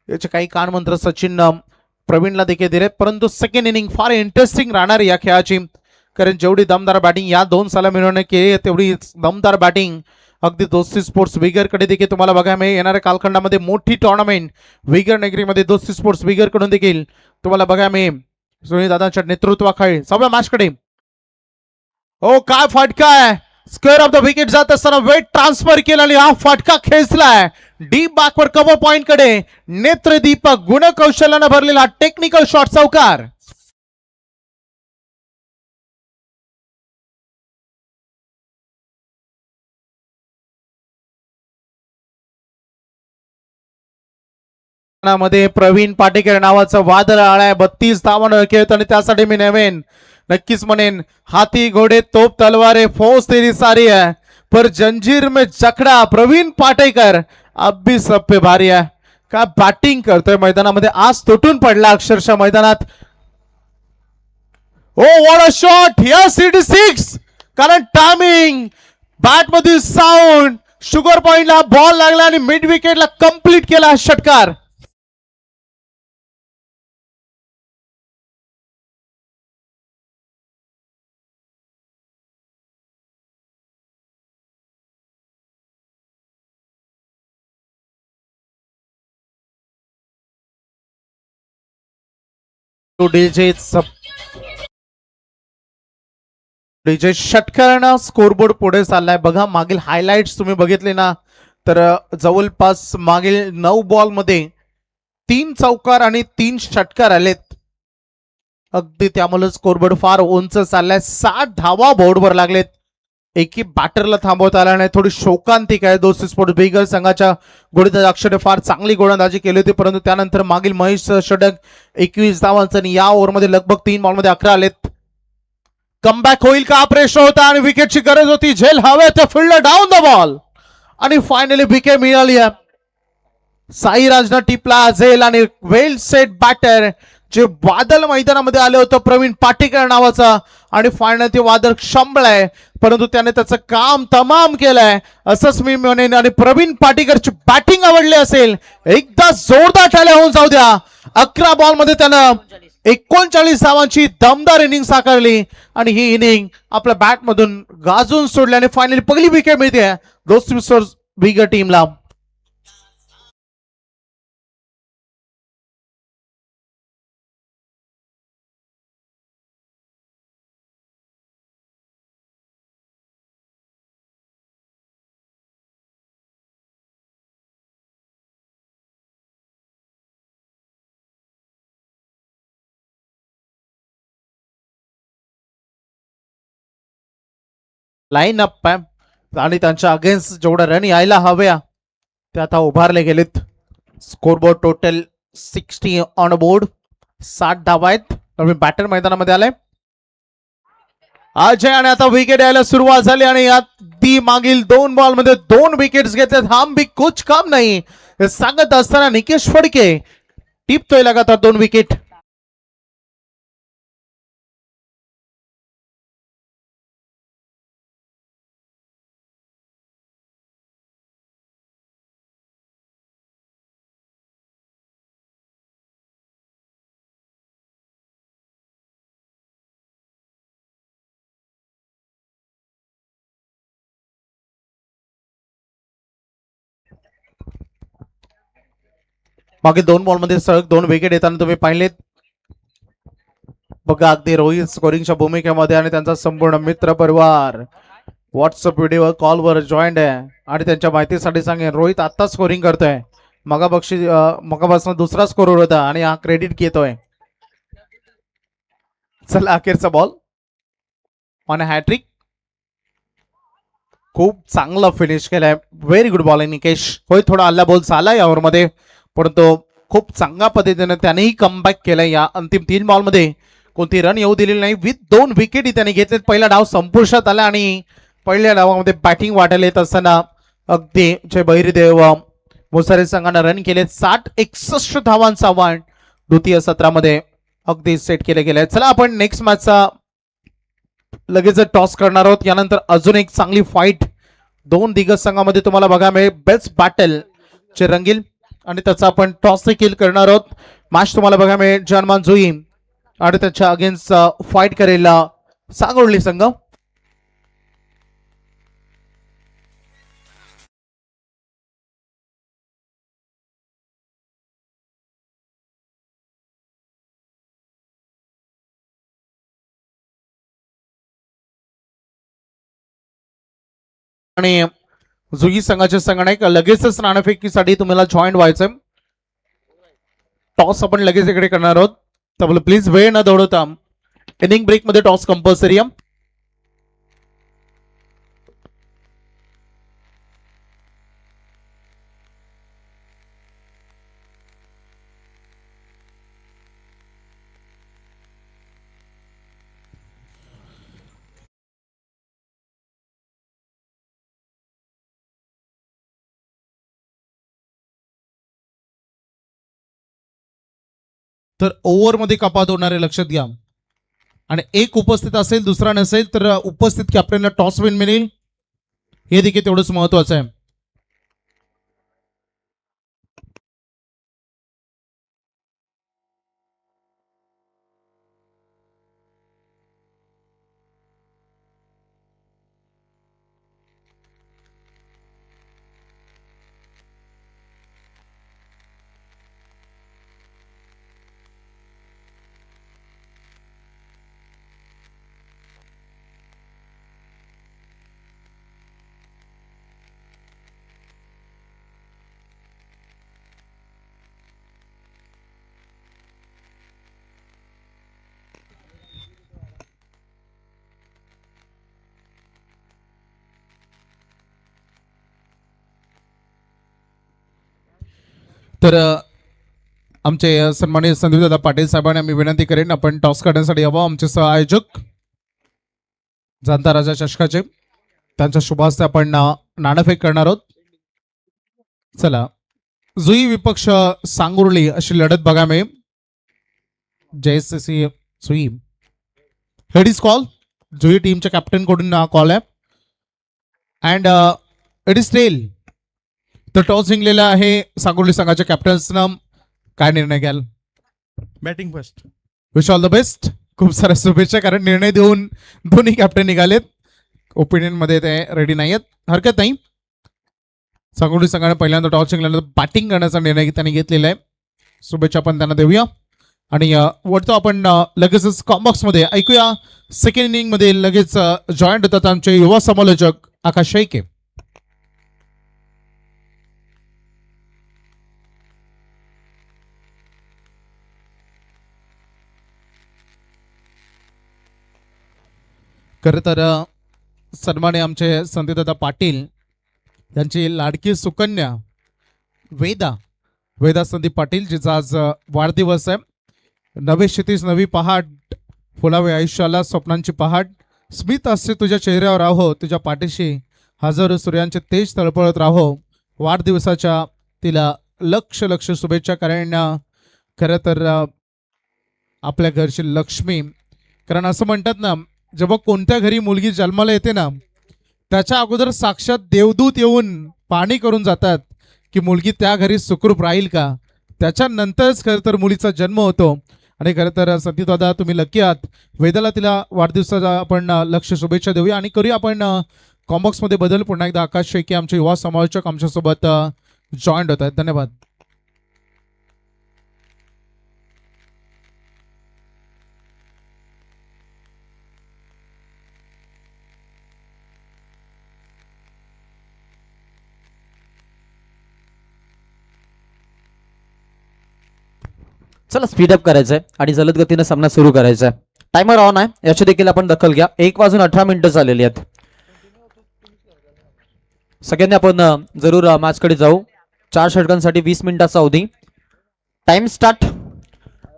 याचे काही कानमंत्र सचिन प्रवीणला देखील दिले. परंतु सेकंड इनिंग फार इंटरेस्टिंग राहणार या खेळाची, कारण जेवढी दमदार बॅटिंग या 2 सलामीने केली तेवढी दमदार बॅटिंग अगदी दोस्ती स्पोर्ट्स विगर कडे देखील तुम्हाला बघायला मिळेल. येणाऱ्या कालखंडामध्ये मोठी टुर्नामेंट विगर नगरीमध्ये दोस्ती स्पोर्ट्स विगर कडून देखील तुम्हाला बघायला मिळेल. सुनील दादांच्या नेतृत्वाखाली सगळ्या मॅच कडे. हो काय फटका आहे, स्क्वेअर ऑफ द विकेट जात असताना वेट ट्रान्सफर केला आणि हा फटका खेचलाय डीप बॅकवर कव्हर पॉइंट कडे. नेत्रदीपक गुणकौशल्यानं भरलेला टेक्निकल शॉट चौकार. मध्ये प्रवीण पाटेकर नावाचं वादळ आळाय 32 धावांवर खेळत आणि त्यासाठी मी नवीन नक्कीच म्हणेन हाथी घोडे तोप तलवारे फौज तेरी सारी है पर जंजीर में जखडा प्रवीण पाटेकर अब भी सब पे भारी है. का बॅटिंग करतोय मैदानामध्ये, आज तुटून पडला अक्षरशः मैदानात. Oh what a shot, yes it is 6, कारण टायमिंग बॅट मधील साऊंड शुगर पॉइंटला बॉल लागला आणि मिड विकेटला कंप्लीट केला षटकार. डीजे षटकारानं स्कोरबोर्ड पुढे चाललाय. बघा मागील हायलाइट्स तुम्ही बघितले ना, तर जवळपास मागील 9 बॉल मध्ये 3 चौकार आणि 3 षटकार आलेत. अगदी त्यामुळे स्कोरबोर्ड फार उंच चाललाय. 60 धावा बोर्डवर लागलेत. एकही बॅटरला थांबवता आला नाही. थोडी शोकांतिक आहे दोस्ती स्पोर्ट्स बिगर संघाच्या गोलंदाज अक्षरे फार चांगली गोलंदाजी केली होती, परंतु त्यानंतर मागील महेश षटक 21 धावांचं आणि या ओव्हरमध्ये लगभग 3 बॉलमध्ये 11 आलेत. कमबॅक होईल का प्रश्न होता आणि विकेटची गरज होती. झेल हवे ते फिल्डर डाऊन द बॉल आणि फायनली विकेट मिळाली आहे. साईराजनं टिपला झेल आणि वेल सेट बॅटर जे वादळ मैदानामध्ये आलं होतं प्रवीण पाटेकर नावाचा, आणि फायनल ते वादळ शंभळय, परंतु त्याने त्याचं काम तमाम केलंय असंच मी म्हणेन. आणि प्रवीण पाटेकरची बॅटिंग आवडली असेल, एकदा जोरदार टाळ्या होऊन जाऊ द्या. 11 बॉल मध्ये त्यानं 39 धावांची दमदार इनिंग साकारली आणि ही इनिंग आपल्या बॅट मधून गाजून सोडली आणि फायनली पहिली विकेट मिळते दोस्ती बिगर टीमला. लाईन अप आहे आणि त्यांच्या अगेन्स्ट जेवढ्या रन यायला हव्या ते आता उभारले गेलेत. स्कोरबोर्ड टोटल 60 ऑन बोर्ड, 60 धावा आहेत. बॅटर मैदानामध्ये आलाय अजय आणि आता विकेट यायला सुरुवात झाली आणि यात ती मागील 2 बॉल मध्ये 2 विकेट्स घेतल्यात. हम भी कुछ काम नाही हे सांगत असताना निकेश फडके टिपतोय लगातार 2 विकेट. मागे 2 बॉल मध्ये सलग 2 विकेट येताना तुम्ही पाहिलेत. बघा अगदी रोहित स्कोरिंगच्या भूमिकेमध्ये आणि त्यांचा संपूर्ण मित्र परिवार व्हॉट्सअप व्हिडिओ कॉलवर जॉईंड आहे आणि त्यांच्या माहितीसाठी सांगेन रोहित आत्ता स्कोरिंग करतोय. मगापासून दुसरा स्कोरर होता आणि हा क्रेडिट घेतोय. चला अखेरचा बॉल ऑन हॅट्रिक. खूप चांगला फिनिश केलाय. Very good bowling Nikesh. होय थोडा हल्ला बॉल झाला या ओव्हरमध्ये परंतु खूप चांगल्या पद्धतीने त्यानेही कमबॅक केलाय. या अंतिम 3 बॉलमध्ये कोणती रन येऊ दिलेली नाही. विथ 2 विकेट त्याने घेतलेत. पहिला डाव संपुष्टात आला आणि पहिल्या डावामध्ये बॅटिंग वाटायला येत असताना अगदी जे बहिर्देव मुसारी संघाने रन केले 60-61 धावांचा आव्हान द्वितीय सत्रामध्ये अगदी सेट केले गेले. चला आपण नेक्स्ट मॅचचा लगेच टॉस करणार आहोत. यानंतर अजून एक चांगली फाईट 2 दिग्गज संघामध्ये तुम्हाला बघा मिळेल. बेस्ट बॅटल चे रंगील आणि त्याचा आपण टॉस देखील करणार आहोत. मॅच तुम्हाला बघा मिळेल जानमान जुई आणि त्याच्या अगेन्स्ट फाईट करेल सांगोळली संघ. आणि जुई संघाचे संगणक लगेचच नाणेफेकीसाठी तुम्हाला जॉईन व्हायचंय. टॉस आपण लगेच इकडे करणार आहोत त्यामुळे प्लीज वेळ न दौडवता इनिंग ब्रेक मध्ये टॉस कंपल्सरी आहे. तर ओव्हरमध्ये कपात होणारे लक्षात घ्या आणि एक उपस्थित असेल दुसरा नसेल तर उपस्थित कॅप्टनला टॉस विन मिळेल. हे देखील तेवढंच महत्वाचं आहे. तर आमचे सन्माननीय संदीपदादा पाटील साहेबांना मी विनंती करेन आपण टॉस करण्यासाठी यावं. आमचे सह आयोजक जाणता राजा चषकाचे त्यांच्या शुभास्ते आपण नाणेफेक करणार आहोत. चला जुई विपक्ष सांगुर्ली अशी लढत बघा मिळेल. JSC Jui head is call. Jui टीमच्या कॅप्टन कडून कॉल आहे अँड इट इज टेल. तर टॉस जिंकलेला आहे सांगुर्ली संघाच्या कॅप्टन्सनं. काय निर्णय घ्याल? Batting first. Wish all the best. खूप साऱ्या शुभेच्छा कारण निर्णय देऊन दोन्ही कॅप्टन निघालेत. ओपिनियन मध्ये ते रेडी नाही आहेत. हरकत नाही. सांगोली संघाने पहिल्यांदा टॉस जिंकल्यानंतर बॅटिंग करण्याचा निर्णय त्यांनी घेतलेला आहे. शुभेच्छा आपण त्यांना देऊया आणि वळतो आपण लगेचच कॉम्बॉक्स मध्ये ऐकूया. सेकंड इनिंग मध्ये लगेच जॉईंट होतात आमचे युवा समालोचक आकाश शेळके. खरं तर सन्माने आमचे संदीपदादा पाटील यांची लाडकी सुकन्या वेदा संदीप पाटील जिचा आज वाढदिवस आहे. नवे क्षितिज नवी पहाट फुलावे आयुष्याला स्वप्नांची पहाट स्मित हास्य तुझ्या चेहऱ्यावर राहो तुझ्या पाठीशी हजारो सूर्यांचे तेज तळपळत राहो. वाढदिवसाच्या तिला लक्ष शुभेच्छा. कारण खरं तर आपल्या घरची लक्ष्मी, कारण असं म्हणतात ना जेव्हा कोणत्या घरी मुलगी जन्माला येते ना त्याच्या अगोदर साक्षात देवदूत येऊन पाणी करून जातात की मुलगी त्या घरी सुखरूप राहील का. त्याच्यानंतरच खरं तर मुलीचा जन्म होतो. आणि खरं तर संदीप दादा तुम्ही लकी आहात. वेदाला तिला वाढदिवसाचा आपण लक्ष शुभेच्छा देऊया आणि करूया आपण कॉम्बॉक्समध्ये बदल. पुन्हा एकदा आकाश शेळके आमचे युवा समालोचक आमच्यासोबत जॉईंट होत आहेत. धन्यवाद. चला स्पीडअप करायचंय आणि जलद गतीने सामना सुरू करायचा आहे. टायमर ऑन आहे, याची देखील आपण दखल घ्या. 1:18 झालेली आहेत. सगळ्यांनी आपण जरूर मॅचकडे जाऊ. 4 षटकांसाठी 20 मिनिटाचा अवधी. टाइम स्टार्ट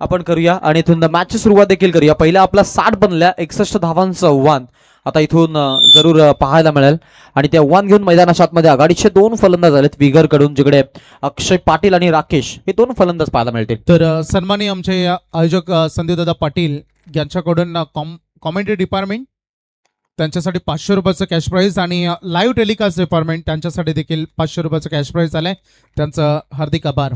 आपण करूया आणि इथून मॅचची सुरुवात देखील करूया. पहिला आपला 60 बनल्या 61 धावांचं आव्हान आता इथून जरूर पाहायला मिळेल. आणि ते आव्हान घेऊन मैदानाच्या आतमध्ये आघाडीचे 2 फलंदाज आलेत विगर कडून, जिकडे अक्षय पाटील आणि राकेश हे 2 फलंदाज पाहायला मिळतील. तर सन्माननीय आमचे आयोजक संदीपदादा पाटील यांच्याकडून कॉमेंट्री डिपार्टमेंट त्यांच्यासाठी 500 रुपयाचं कॅश प्राईज आणि लाईव्ह टेलिकास्ट डिपार्टमेंट त्यांच्यासाठी देखील 500 रुपयाचं कॅश प्राईज आलंय. त्यांचं हार्दिक आभार.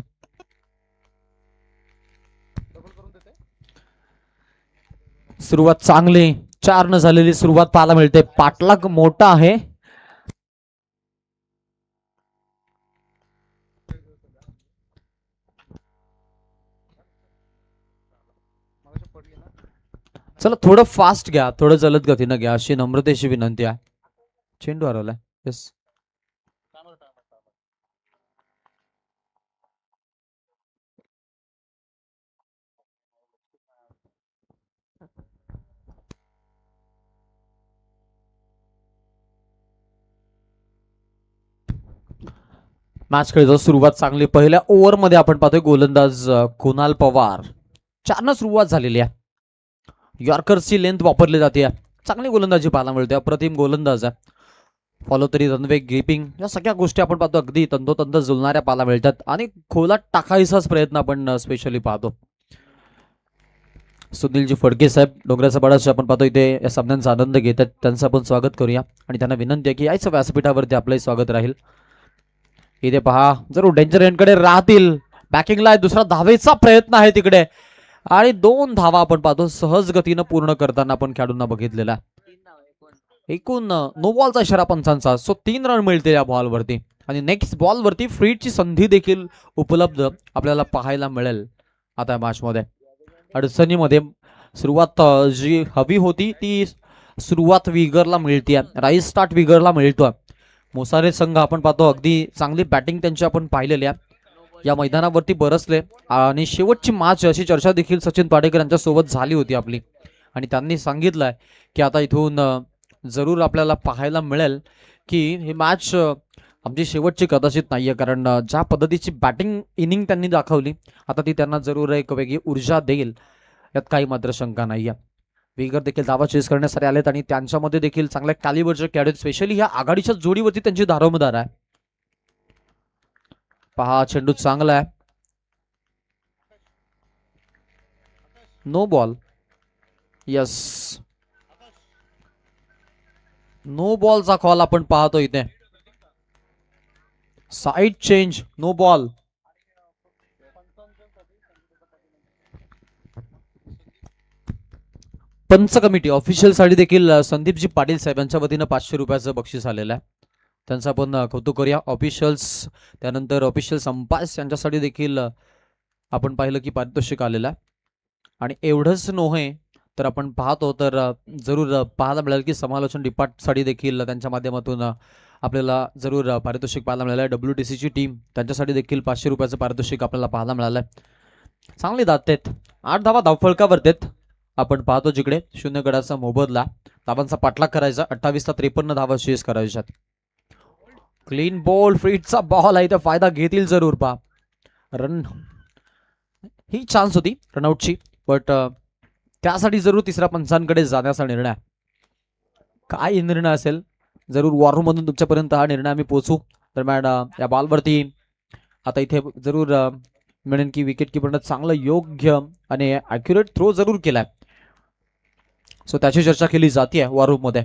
सुरुवात चांगली, 4 न झालेली सुरुवात पाहायला मिळते. पाठलाग मोठा आहे. चला थोडं फास्ट घ्या, थोडं जलद गतीनं घ्या अशी नम्रतेची विनंती आहे. चेंडू हरवलाय. येस, मॅच खेळतो. सुरुवात चांगली. पहिल्या ओव्हरमध्ये आपण पाहतोय गोलंदाज कुणाल पवार. 4 न सुरुवात झालेली आहे. यॉर्करची लेंथ वापरली जाते. चांगली गोलंदाजी पाहायला मिळते. अप्रतिम गोलंदाज आहे. फॉलो तरी रणवेग, ग्रिपिंग या सगळ्या गोष्टी आपण पाहतो अगदी तंतोतंत जुळणाऱ्या पाहायला मिळतात आणि खोलात टाकायचाच प्रयत्न आपण स्पेशली पाहतो. सुनीलजी फडके साहेब डोंगराचा बडाचे आपण पाहतो इथे या सामन्यांचा आनंद घेतात. त्यांचं आपण स्वागत करूया आणि त्यांना विनंती आहे की याच व्यासपीठावरती आपलंही स्वागत राहील. इथे पहा जरूर डेंजर एंडकडे राहतील. बॅकिंगला दुसरा धावेचा प्रयत्न आहे तिकडे आणि 2 धावा आपण पाहतो सहज गतीनं पूर्ण करताना आपण खेळाडूंना बघितलेला. एकूण नो बॉलचा इशारा पंचांचा. सो 3 रन मिळते या बॉलवरती आणि नेक्स्ट बॉलवरती फ्रीडची संधी देखील उपलब्ध आपल्याला पाहायला मिळेल. आता मॅचमध्ये अडचणीमध्ये सुरुवात जी हवी होती ती सुरुवात विगरला मिळते. राईस स्टार्ट विगरला मिळतो. मोसारे संघ आपण पाहतो अगदी चांगली बॅटिंग त्यांची आपण पाहिलेली आहे. या मैदानावरती बरसले आणि शेवटची मॅच अशी चर्चा देखील सचिन पाडेकर यांच्यासोबत झाली होती आपली आणि त्यांनी सांगितलंय की आता इथून जरूर आपल्याला पाहायला मिळेल की ही मॅच आमची शेवटची कदाचित नाहीये, कारण ज्या पद्धतीची बॅटिंग इनिंग त्यांनी दाखवली आता ती त्यांना जरूर एक वेगळी ऊर्जा देईल, यात काही मात्र शंका नाहीये. विगर देखील धावा चेस करण्यासाठी आलेत आणि त्यांच्यामध्ये देखील चांगल्या कॅलिबरचे खेळाडू, स्पेशली ह्या आघाडीच्या जोडीवरती त्यांची दारोमदार आहे. पहा चेंडू चांगला आहे. No ball. यस, नो बॉलचा कॉल आपण पाहतो इथे. Side change, no ball. पंच कमिटी ऑफिशियल साठी देखील संदीपजी पाटील साहेबांच्या वतीनं 500 रुपयाचं बक्षीस आलेलं आहे. त्यांचं आपण कौतुक करूया. ऑफिशियल्स त्यानंतर ऑफिशियल संपास यांच्यासाठी देखील आपण पाहिलं की पारितोषिक आलेलं आहे. आणि एवढंच नव्हे तर आपण पाहतो तर जरूर पाहायला मिळेल की समालोचन डिपार्टसाठी देखील त्यांच्या माध्यमातून आपल्याला जरूर पारितोषिक पाहायला मिळालं आहे. WTCची टीम त्यांच्यासाठी देखील 500 रुपयाचं पारितोषिक आपल्याला पाहायला मिळालं आहे. चांगली दात आहेत. 8 धावा धावफलकावरती आहेत. आपण पाहतो जिकडे 0 गडाचा मोबदला, धावांचा पाठलाग करायचा. 28-53 धावा चेस करायच्यात. क्लीन बॉल, फ्रीडचा बॉल आहे, तर फायदा घेतील जरूर. पहा रन ही चान्स होती रनआउटची, बट त्यासाठी जरूर तिसऱ्या पंचांकडे जाण्याचा निर्णय. काय निर्णय असेल जरूर वॉर मधून तुमच्यापर्यंत हा निर्णय आम्ही पोहोचू. दरम्यान या बॉलवरती आता इथे जरूर म्हणेन की विकेट किपरनं चांगलं योग्य आणि ॲक्युरेट थ्रो जरूर केलाय. सो त्याची चर्चा केली जाते वॉर रूम मध्ये.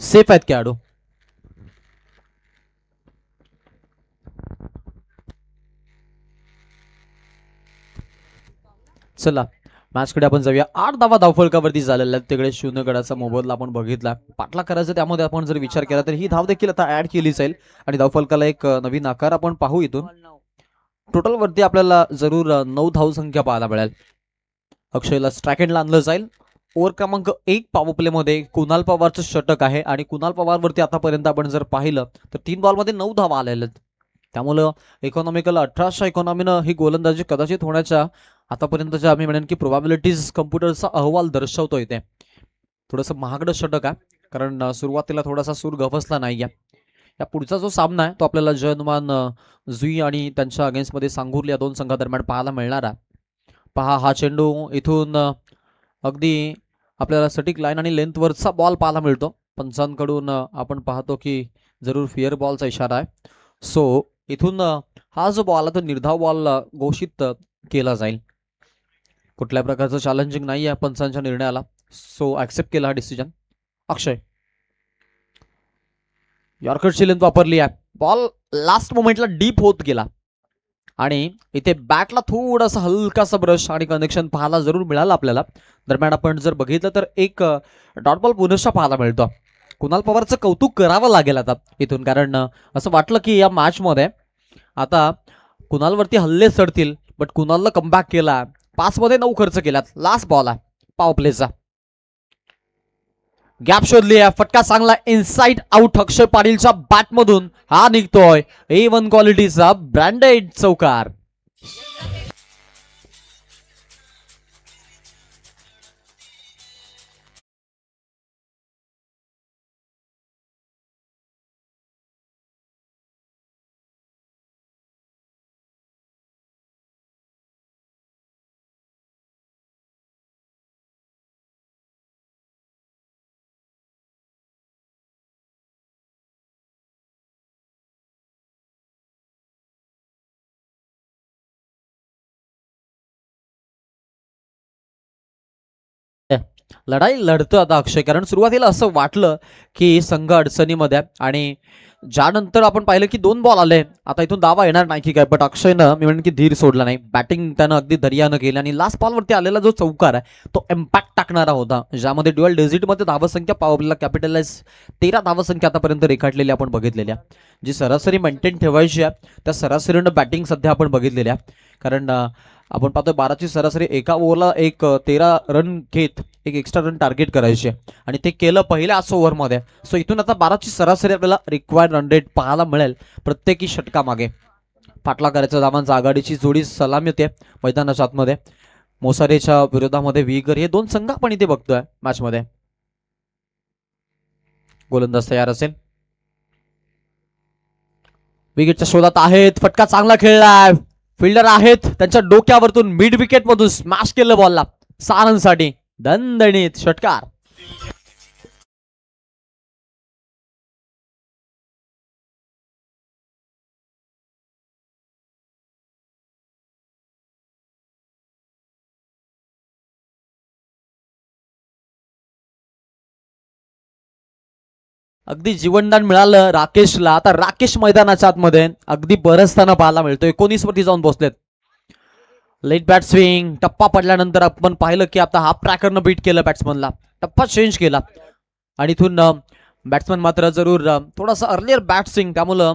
सेफ आहेत खेळाडू. चला मॅचकडे आपण जाऊया. 8 धावा धावफलकावरती झालेल्या आहेत. तिकडे 0 गडाचा मोबदला आपण बघितला. पाठला करायचं त्यामध्ये आपण जर विचार केला तर ही धाव देखील आता ऍड केली जाईल आणि धावफलकाला एक नवीन आकार आपण पाहू. इथून टोटल वरती आपल्याला जरूर 9 धावसंख्या पाहायला मिळेल. अक्षयला स्ट्राईक एंडला आणलं जाईल. ओव्हर क्रमांक 1 पॉवर प्ले मध्ये कुणाल पवारचं षटक आहे आणि कुणाल पवार वरती आतापर्यंत आपण जर पाहिलं तर 3 बॉलमध्ये 9 धावा आलेल्या आहेत. त्यामुळं इकॉनॉमिकल 1800 इकॉनॉमीनं ही गोलंदाजी कदाचित होण्याच्या आतापर्यंतच्या आम्ही म्हणेन की प्रोबॅबिलिटीज कम्प्युटरचा अहवाल दर्शवतोय. ते थोडंसं महागडं षटक आहे कारण सुरुवातीला थोडासा सूर गफसला नाही आहे. या पुढचा जो सामना आहे तो आपल्याला जयनुमान जुई आणि त्यांच्या अगेन्स्टमध्ये सांगूर या 2 संघादरम्यान पाहायला मिळणार आहे. पहा हा चेंडू इथून अगदी आपल्याला सटीक लाईन आणि लेंथवरचा बॉल पाहायला मिळतो. पंचांकडून आपण पाहतो की जरूर फेअर बॉलचा इशारा आहे. सो इथून हा जो बॉल आहे तो निर्धाव बॉल घोषित केला जाईल. कुठल्या प्रकारचं चॅलेंजिंग नाही आहे पंचांच्या निर्णयाला. सो ऍक्सेप्ट केला हा डिसिजन. अक्षय यॉर्करची लेंथ वापरली आहे. बॉल लास्ट मोमेंटला डीप होत गेला आणि इथे बॅटला थोडासा हलकासा ब्रश आणि कनेक्शन पाहायला जरूर मिळालं आपल्याला. दरम्यान आपण जर बघितलं तर एक डॉट बॉल पुनश्च पाहायला मिळतो. कुणाल पवारचं कौतुक करावं लागेल आता इथून कारण असं वाटलं की या मॅचमध्ये आता कुणालवरती हल्ले चढतील बट कुणालला कमबॅक केला. 5 मध्ये 9 खर्च केलात. लास्ट बॉल आहे पॉवर प्लेचा. गॅप शोधली आहे. फटका चांगला इनसाइड आउट. अक्षय पाटीलच्या बॅटमधून हा निघतोय A1 क्वालिटीचा ब्रँडेड चौकार. लढाई लढतो आता अक्षय कारण सुरुवातीला असं वाटलं की संघ अडचणीमध्ये आणि ज्यानंतर आपण पाहिलं की 2 बॉल आले आता इथून दावा येणार नाही की काय बट अक्षयनं मी म्हणेन की धीर सोडला नाही. बॅटिंग त्यानं अगदी दर्यानं केली आणि लास्ट बॉलवरती आलेला जो चौकार आहे तो इम्पॅक्ट टाकणारा होता ज्यामध्ये ड्युअल डिजिटमध्ये धावसंख्या पावरला कॅपिटलाइज 13 धावसंख्या आतापर्यंत रेखाटलेली आपण बघितलेल्या. जी सरासरी मेंटेन ठेवायची आहे त्या सरासरीनं बॅटिंग सध्या आपण बघितलेल्या कारण आपण पाहतोय 12ची सरासरी एका ओव्हरला 13 रन घेत एक एक्स्ट्रा रन टार्गेट करायचे आणि ते केलं पहिल्याच ओव्हरमध्ये. सो इथून आता 12ची सरासरी आपल्याला रिक्वायर्ड रन रेट पाहायला मिळेल प्रत्येकी षटकामागे. पाटला करायचं धावांचा आघाडीची जोडी सलामी होते मैदानाच्या आतमध्ये. मोसारेच्या विरोधामध्ये विगर हे 2 संघ आपण इथे बघतोय मॅचमध्ये. गोलंदाज तयार असेल. विकेटच्या शोधात आहेत. फटका चांगला खेळलाय. फिल्डर आहेत त्यांच्या डोक्यावरतून मिड विकेट मधून स्मॅश केलं बॉलला. 6 रनसाठी दणदणीत षटकार. अगदी जीवनदान मिळालं राकेशला. आता राकेश मैदानाच्या आतमध्ये अगदी बरसताना पाहायला मिळतो. 19 वरती जाऊन पोहोचलेत. Late bat swing. टप्पा पडल्यानंतर आपण पाहिलं की आता हाफ ट्रॅकरनं बीट केलं बॅट्समनला. टप्पा चेंज केला आणि इथून बॅट्समन मात्र जरूर थोडासा अर्लियर बॅट स्विंग त्यामुळं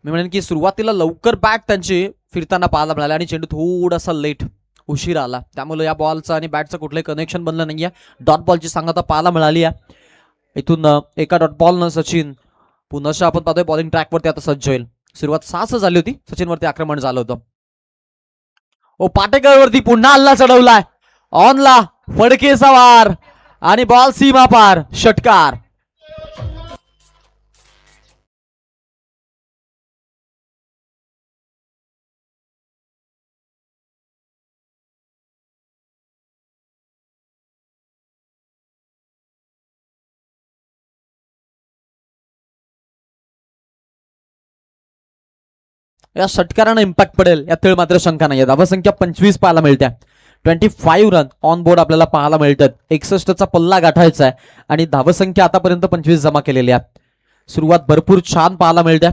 मी म्हणेन की सुरुवातीला लवकर बॅट त्यांची फिरताना पाहायला मिळाली आणि चेंडू थोडासा लेट उशीर आला त्यामुळे या बॉलचं आणि बॅटचं कुठलंही कनेक्शन बनलं नाहीये. डॉट बॉलची सांगता पाहायला मिळाली आहे. इथून एका डॉट बॉलनं सचिन पुनश्च आपण पाहतोय बॉलिंग ट्रॅकवरती आता सज्ज होईल. सुरुवात 6 झाली होती. सचिनवरती आक्रमण झालं होतं. ओ पाटेकरवरती पुन्हा हल्ला चढवलाय. ऑनला फडकेचा वार आणि बॉल सीमा पार. षटकार. या षटकारानं इम्पॅक्ट पडेल यात मात्र शंका नाही. धावसंख्या 25 पाहायला मिळते. 25 रन ऑन बोर्ड आपल्याला पाहायला मिळतात. 61चा पल्ला गाठायचा आहे आणि धावसंख्या आतापर्यंत 25 जमा केलेली आहे. सुरुवात भरपूर छान पाहायला मिळते.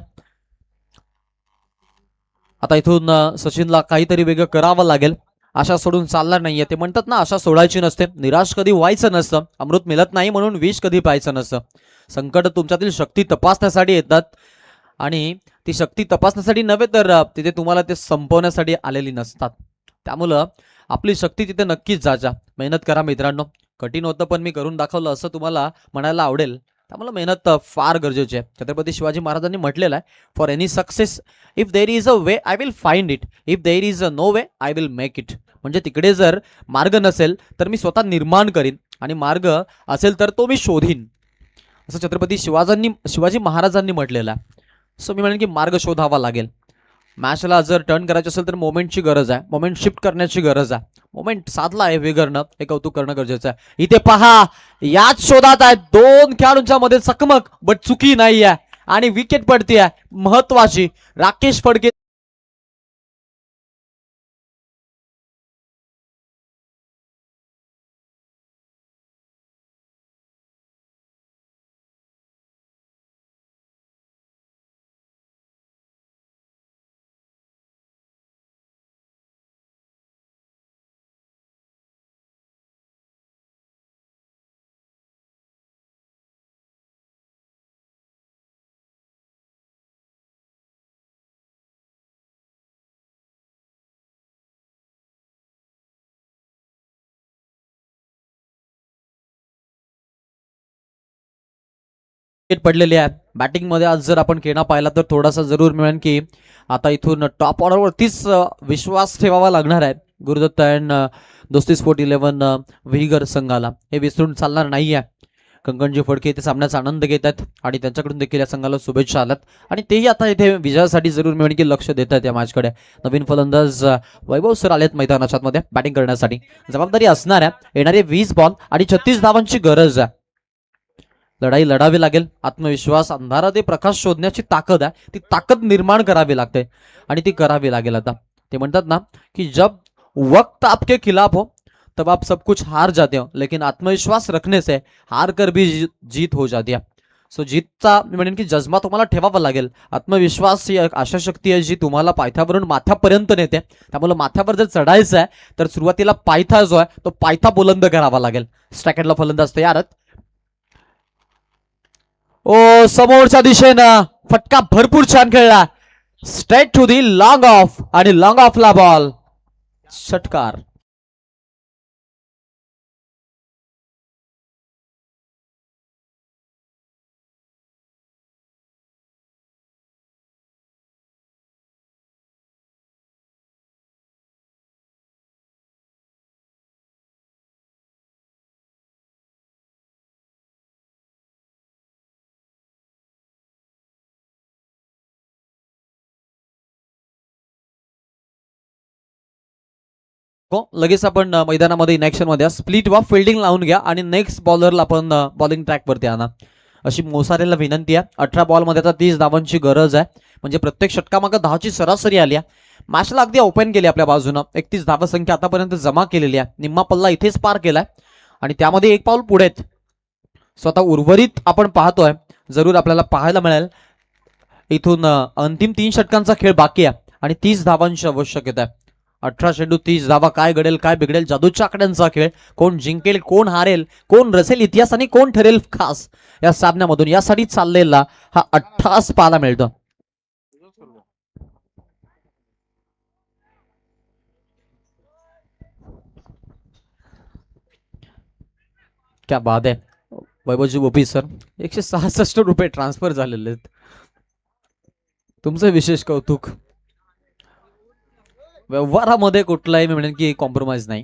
आता इथून सचिनला काहीतरी वेगळं करावं लागेल. आशा सोडून चालणार नाहीये. ते म्हणतात ना, आशा सोडायची नसते, निराश कधी व्हायचं नसतं, अमृत मिळत नाही म्हणून विष कधी प्यायचं नसतं. संकट तुमच्यातील शक्ती तपासण्यासाठी येतात आणि ती शक्ती तपासण्यासाठी नव्हे तर तिथे तुम्हाला ते संपवण्यासाठी आलेली नसतात. त्यामुळं आपली शक्ती तिथे नक्कीच जाजा. मेहनत करा मित्रांनो. कठीण होतं पण मी करून दाखवलं असं तुम्हाला म्हणायला आवडेल. त्यामुळे मेहनत फार गरजेची आहे. छत्रपती शिवाजी महाराजांनी म्हटलेलं आहे, for any success if there is a way I will find it, if there is a no way I will make it. म्हणजे तिकडे जर मार्ग नसेल तर मी स्वतः निर्माण करीन आणि मार्ग असेल तर तो मी शोधीन, असं छत्रपती शिवाजी महाराजांनी म्हटलेलं आहे. सो मी म्हणेन की मार्ग शोधावा लागेल. मॅचला जर टर्न करायचं असेल तर मोमेंटची गरज आहे, मोमेंट शिफ्ट करण्याची गरज आहे. मोमेंट साधला आहे वेगळं, हे कौतुक करणं गरजेचं आहे. इथे पहा, याच शोधात आहे 2 खेळाडूंच्या मध्ये चकमक, बट चुकी नाही आहे आणि विकेट पडते आहे महत्वाची. राकेश फडके पडलेले आहेत. बॅटिंग मध्ये आज जर आपण केना पाहिला तर थोडासा जरूर मिळेल की आता इथून टॉप ऑर्डरवरतीच विश्वास ठेवावा लागणार आहे गुरुदत्त अँड दोस्ती स्पोर्ट 11 व्हीगर संघाला. हे विसरून चालणार नाही आहे. कंकणजी फडके इथे सामन्याचा आनंद घेत आहेत आणि त्यांच्याकडून देखील या संघाला शुभेच्छा आल्यात आणि तेही आता इथे विजयासाठी जरूर मिळेल की लक्ष देत आहेत या मॅचकडे. नवीन फलंदाज वैभव सर आलेत मैदानाच्या मध्ये बॅटिंग करण्यासाठी. जबाबदारी असणार आहे. येणारे 20 बॉल आणि 36 धावांची गरज आहे. लढाई लढावी लागेल. आत्मविश्वास, अंधारात प्रकाश शोधण्याची ताकद आहे, ती ताकद निर्माण करावी लागते आणि ती करावी लागेल. आता ते म्हणतात ना की जब वक्त आपके खिलाफ हो तब आप सब कुछ हार जाते हो, लेकिन आत्मविश्वास रखने से हार कर भी जीत हो जाती है. सो जीतचा मी म्हणेन की जज्बा तुम्हाला ठेवावा लागेल. आत्मविश्वास ही एक अशा शक्ती आहे जी तुम्हाला पायथ्यावरून माथ्यापर्यंत नेते. त्यामुळे माथ्यावर जर चढायचं आहे तर सुरुवातीला पायथा जो आहे तो पायथा बुलंद करावा लागेल. स्ट्रायकेटला फलंदाज तयार आहेत. ओ समोरच्या दिशेनं फटका भरपूर छान खेळला. Straight to the long off आणि लॉंग ऑफला बॉल षटकार. लगेच आपण मैदानामध्ये इनॅक्शन मध्ये स्प्लिट वा फिल्डिंग लावून घ्या आणि नेक्स्ट बॉलरला आपण बॉलिंग ट्रॅक वरती आणा अशी मोसारेला विनंती आहे. 18 बॉल मध्ये आता 30 धावांची गरज आहे. म्हणजे प्रत्येक षटकामागे 10ची सरासरी आली आहे. मॅचला अगदी ओपन केली आपल्या बाजूनं. 31 धावा संख्या आतापर्यंत जमा केलेली आहे. निम्मा पल्ला इथेच पार केलाय आणि त्यामध्ये एक पाऊल पुढे आहेत. स्वतः उर्वरित आपण पाहतोय जरूर आपल्याला पाहायला मिळेल इथून अंतिम 3 षटकांचा खेळ बाकी आहे आणि 30 धावांची आवश्यकता आहे. 18 चेंडू 30 धावा. काय घडेल काय बिघडेल, जादूच्या आकड्यांचा खेळ. कोण जिंकेल कोण हारेल, कोण रचेल इतिहास आणि कोण ठरेल खास या सामन्यामधून यासाठी चाललेला हा 18 पाहायला मिळतो. क्या बात आहे. वैभवजी गोपी सर 166 रुपये ट्रान्सफर झालेले आहेत. तुमचं विशेष कौतुक. व्यवहारामध्ये कुठलाही मी म्हणेन की कॉम्प्रोमाइज नाही.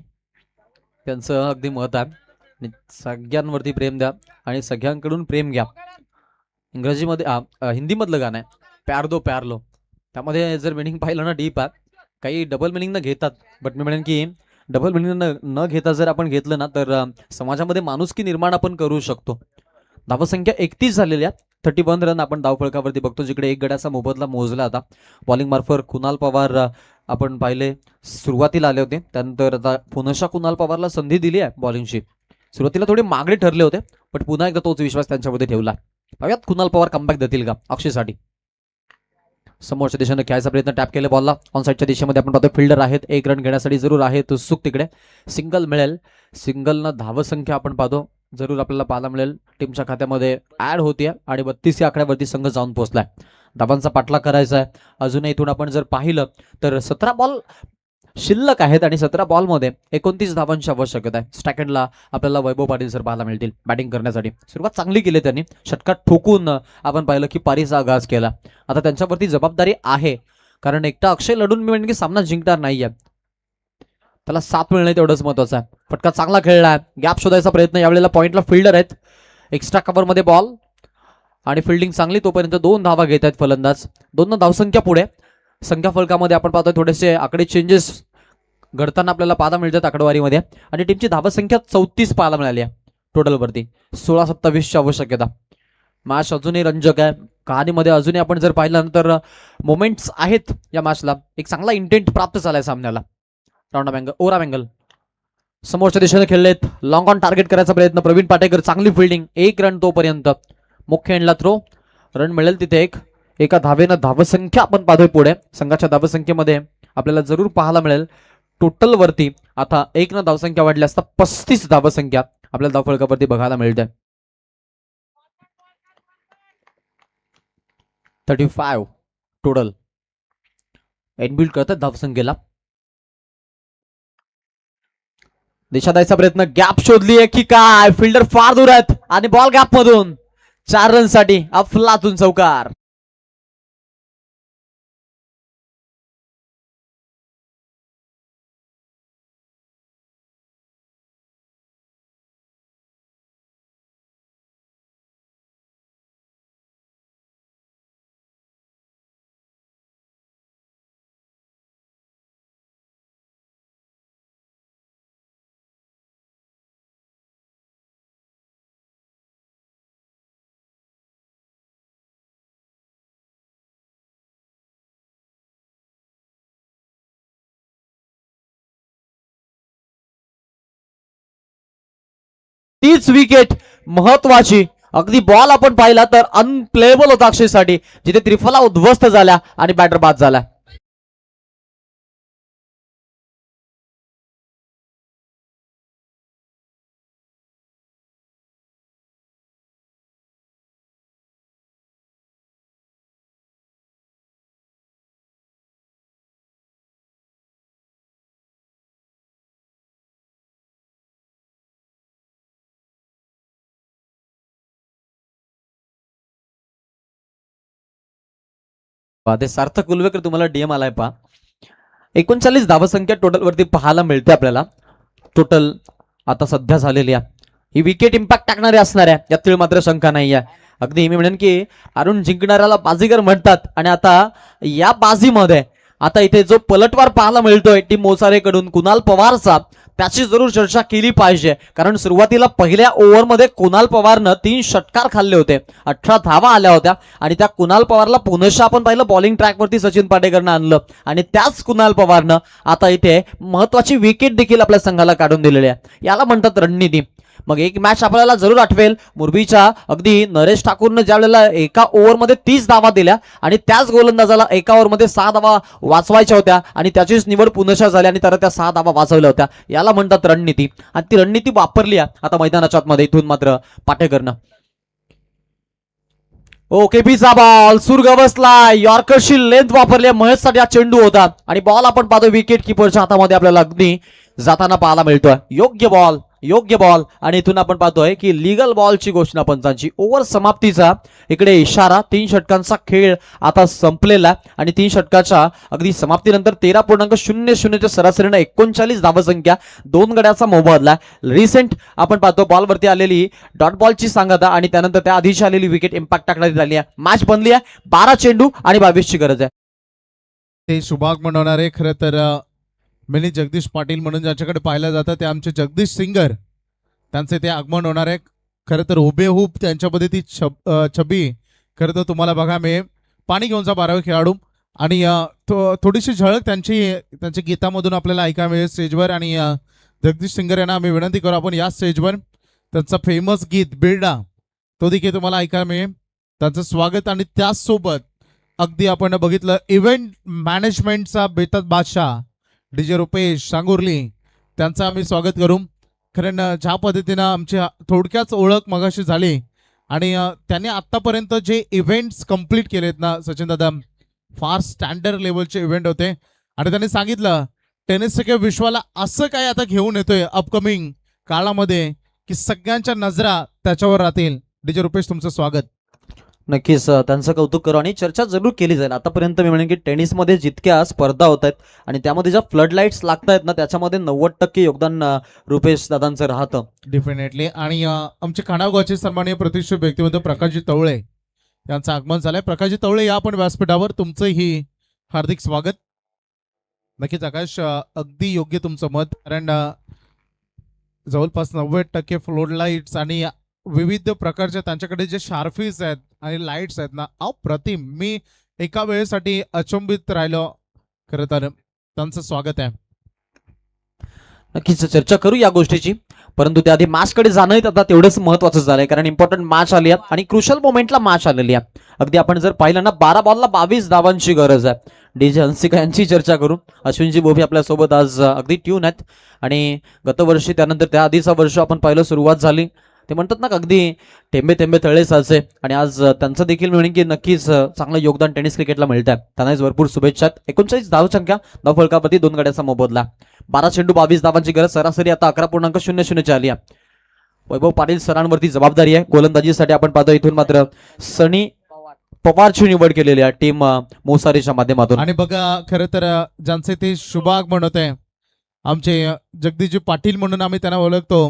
त्यांचं अगदी मत आहे. सगळ्यांवरती प्रेम द्या आणि सगळ्यांकडून प्रेम घ्या. इंग्रजीमध्ये हिंदीमधलं गाणं आहे प्यार दो प्यार लो. त्यामध्ये जर मिनिंग पाहिलं ना डीप आहे. काही डबल मिनिंग न घेतात, बट मी म्हणेन की डबल मिनिंग न घेता जर आपण घेतलं ना तर समाजामध्ये माणुसकी निर्माण आपण करू शकतो. धावसंख्या 31 झालेली आहे. 31 रन आपण धावफलकावरती बघतो, जिकडे एक गड्याचा मोबदला मोजला आता. बॉलिंग मार्फत कुणाल पवार आपण पाहिले सुरुवातीला आले होते, त्यानंतर आता पुनशा कुणाल पवारला संधी दिली आहे बॉलिंगची. सुरुवातीला थोडे मागणे ठरले होते, पण पुन्हा एकदा तोच विश्वास त्यांच्यामध्ये ठेवला. पाहूयात कुणाल पवार कमबॅक देतील का अक्षयसाठी. समोरच्या दिशेने खेळायचा प्रयत्न, टॅप केले बॉलला. ऑन साईडच्या दिशेमध्ये आपण पाहतो फिल्डर आहेत, एक रन घेण्यासाठी जरूर आहे तो सुख तिकडे. सिंगल मिळेल, सिंगलनं धावसंख्या आपण पाहतो जरूर आपल्याला पाहायला मिळेल टीमच्या खात्यामध्ये ऍड होतीये आणि 32 या आकड्यावरती संघ जाऊन पोहोचलाय. धावांचा पाठलाग करायचा आहे. अजूनही इथून आपण जर पाहिलं तर 17 बॉल शिल्लक आहेत आणि 17 बॉलमध्ये 29 धावांची आवश्यकता आहे. सेकंडला आपल्याला वैभव पाटील सर पाहायला मिळतील बॅटिंग करण्यासाठी. सुरुवात चांगली केली त्यांनी, षटकार ठोकून आपण पाहिलं की पारीचा आगाज केला. आता त्यांच्यावरती जबाबदारी आहे, कारण एकटा अक्षय लढून मी म्हणजे सामना जिंकणार नाहीये, त्याला साथ मिळणे तेवढंच महत्वाचं आहे. फटका चांगला खेळला आहे, गॅप शोधायचा प्रयत्न. यावेळेला पॉइंटला फिल्डर आहेत, एक्स्ट्रा कव्हरमध्ये बॉल आणि फिल्डिंग चांगली. तोपर्यंत 2 धावा घेत आहेत फलंदाज. 2 धावसंख्या पुढे. संख्या फलकामध्ये आपण पाहतोय थोडेसे आकडे चेंजेस घडताना आपल्याला पाहायला मिळतात आकडेवारीमध्ये. आणि टीमची धावसंख्या 34 पाहायला मिळाली आहे टोटलवरती. 16-27 ची आवश्यकता. मॅच अजूनही रंजक आहे. कहाणीमध्ये अजूनही आपण जर पाहिलं तर मोमेंट्स आहेत या मॅचला. एक चांगला इंटेंट प्राप्त झालाय सामन्याला. राऊंड अँगल, ओरा अँगल समोरच्या दिशेने खेळलेत. लॉंग ऑन टार्गेट करायचा प्रयत्न. प्रवीण पाटेकर चांगली फिल्डिंग. 1 रन तोपर्यंत. मुख्य एंडला थ्रो. रन मिळेल तिथे एका धावेनं धावसंख्या आपण पाहतोय पुढे. संघाच्या धावसंख्येमध्ये आपल्याला जरूर पाहायला मिळेल टोटल वरती आता 1 न धावसंख्या वाढली असता 35 धावसंख्या आपल्याला धावफलकावरती बघायला मिळते. 35 टोटल एनबिल्ड करतात धावसंख्येला. दिशा द्यायचा प्रयत्न. गॅप शोधली आहे की काय, फिल्डर फार दूर आहेत आणि बॉल गॅप मधून 4 रन साठी अफलातून चौकार. तीच विकेट महत्वाची. अगदी बॉल आपण पाहिला तर अनप्लेबल होता अक्षयसाठी, जिथे त्रिफला उद्ध्वस्त झाल्या आणि बॅटर बाद झाला. ते सार्थक कुलवेकर तुम्हाला डीएम आलाय पहा. 39 धावसंख्या टोटल वरती पाहायला मिळते आपल्याला. टोटल आता सध्या झालेली आहे ही विकेट इम्पॅक्ट टाकणारी असणार आहे, यात मात्र शंका नाही आहे. अगदी मी म्हणेन की अरुण जिंकणाऱ्याला बाजीगर म्हणतात आणि आता या बाजीमध्ये आता इथे जो पलटवार पाहायला मिळतोय टीम मोसारेकडून कुणाल पवारचा, त्याची जरूर चर्चा केली पाहिजे. कारण सुरुवातीला पहिल्या ओव्हरमध्ये कुणाल पवारनं 3 षटकार खाल्ले होते, 18 धावा आल्या होत्या आणि त्या कुणाल पवारला पुनश्च आपण पाहिलं बॉलिंग ट्रॅकवरती सचिन पाटेकरनं आणलं आणि त्याच कुणाल पवारनं आता इथे महत्वाची विकेट देखील आपल्या संघाला काढून दिलेली आहे. याला म्हणतात रणनीती. मग एक मॅच आपल्याला जरूर आठवेल मुरबीच्या अगदी नरेश ठाकूरनं ज्या वेळेला एका ओव्हरमध्ये 30 धावा दिल्या आणि त्याच गोलंदाजाला एका ओव्हरमध्ये 6 धावा वाचवायच्या होत्या आणि त्याचीच निवड पुनशा झाली आणि त्याला त्या 6 धावा वाचवल्या होत्या. याला म्हणतात रणनीती आणि ती रणनीती वापरली आहे आता मैदानाच्या आतमध्ये. इथून मात्र पाटेकरनं ओके पीचा बॉल सुर गवसला, यॉर्करशी लेंथ वापरली. महेशसाठी हा चेंडू होता आणि बॉल आपण पाहतो विकेट किपरच्या हातामध्ये आपल्याला अगदी जाताना पाहायला मिळतोय. योग्य बॉल आणि इथून आपण पाहतोय की लीगल बॉलची घोषणा पंचांची. ओव्हर समाप्तीचा इकडे इशारा. 3 षटकांचा खेळ आता संपलेला आणि 3 षटकाच्या अगदी समाप्तीनंतर 13.00 सरासरीनं 39 धावसंख्या, 2 गड्याचा मोबदला. रिसेंट आपण पाहतो बॉलवरती आलेली डॉट बॉलची सांगता आणि त्यानंतर त्या आधीची आलेली विकेट इम्पॅक्ट टाकण्यात झाली आहे. मॅच बनली आहे. 12 चेंडू आणि 22 ची गरज आहे. ते शुभाग म्हणवणारे खरं तर मिनी जगदीश पाटील म्हणून ज्याच्याकडे पाहिलं जातं ते आमचे जगदीश सिंगर, त्यांचे ते आगमन होणार आहे. खरं तर हुबेहूब त्यांच्यामध्ये ती छबी खरं तर तुम्हाला बघा मी पाणी घेऊन जा 12वे खेळाडू आणि थोडीशी झळक त्यांच्या गीतामधून आपल्याला ऐकायला मिळेल स्टेजवर. आणि जगदीश सिंगर यांना आम्ही विनंती करू आपण या स्टेजवर त्यांचं फेमस गीत बिर्डा तो देखील तुम्हाला ऐकायला मिळेल. त्यांचं स्वागत. आणि त्याचसोबत अगदी आपण बघितलं इव्हेंट मॅनेजमेंटचा बेतात बादशाह DJ रुपेश सांगुर्ली त्यांचं आम्ही स्वागत करू. कारण ज्या पद्धतीनं आमची थोडक्याच ओळख मगाशी झाली आणि त्यांनी आत्तापर्यंत जे इव्हेंट्स कंप्लीट केलेत ना सचिन दादा, फार स्टँडर्ड लेवलचे इव्हेंट होते. आणि त्यांनी सांगितलं टेनिस सगळ्या विश्वाला असं काय आता घेऊन येतोय अपकमिंग काळामध्ये की सगळ्यांच्या नजरा त्याच्यावर राहतील. DJ रुपेश तुमचं स्वागत. नक्कीच त्यांचं कौतुक करू आणि चर्चा जरूर केली जाईल. आतापर्यंत मी म्हणेन की टेनिसमध्ये जितक्या स्पर्धा होत आहेत आणि त्यामध्ये ज्या फ्लड लाईट्स लागत आहेत ना त्याच्यामध्ये 90% योगदान रुपेश दादांचं राहतं डेफिनेटली. आणि आमचे खानावगावचे सन्माननीय प्रतिष्ठित व्यक्तिमत्व प्रकाशजी तवळे यांचं आगमन झालंय. प्रकाशजी तवळे या आपण व्यासपीठावर तुमचंही हार्दिक स्वागत. नक्कीच आकाश अगदी योग्य तुमचं मत. कारण जवळपास 90% फ्लोड लाईट्स आणि विविध प्रकारच्या त्यांच्याकडे जे शार्फीज आहेत आणि लाईट्स आहेत ना अप्रतिम. मी एका वेळेसाठी अचंबित राहिलो. खरं तर त्यांचं स्वागत आहे. नक्कीच चर्चा करू या गोष्टीची, परंतु त्याआधी मॅचकडे जाणं आता तेवढंच महत्वाचं झालंय. कारण इम्पॉर्टंट मॅच आली आहे आणि क्रुशल मोमेंटला मॅच आलेली आहे. अगदी आपण जर पाहिलं ना 12 बॉलला 22 धावांची गरज आहे. DJ हंसिका यांची चर्चा करू. अश्विनजी बोबी आपल्यासोबत आज अगदी ट्यून आहेत. आणि गतवर्षी त्यानंतर त्या आधीचा वर्ष आपण पाहिलं सुरुवात झाली ते म्हणतात ना अगदी थेंबे थेंबे तळे साचे. आणि आज त्यांचं देखील म्हणेन की नक्कीच चांगलं योगदान टेनिस क्रिकेटला मिळत आहे. त्यांनाच भरपूर शुभेच्छा. 39 धावसंख्या, धावफलकाप्रती 2 गड्याचा मोबदला, 12 चेंडू 22 धावांची गरज, सरासरी आता 11.00 आली आहे. वैभव पाटील सरांवरती जबाबदारी आहे गोलंदाजीसाठी. आपण पाहतो इथून मात्र सनी पवारची निवड केलेली आहे टीम मोसारीच्या माध्यमातून. आणि बघा खरं तर ज्यांचे ते शुभागमन होते आमचे जगदीशजी पाटील म्हणून आम्ही त्यांना ओळखतो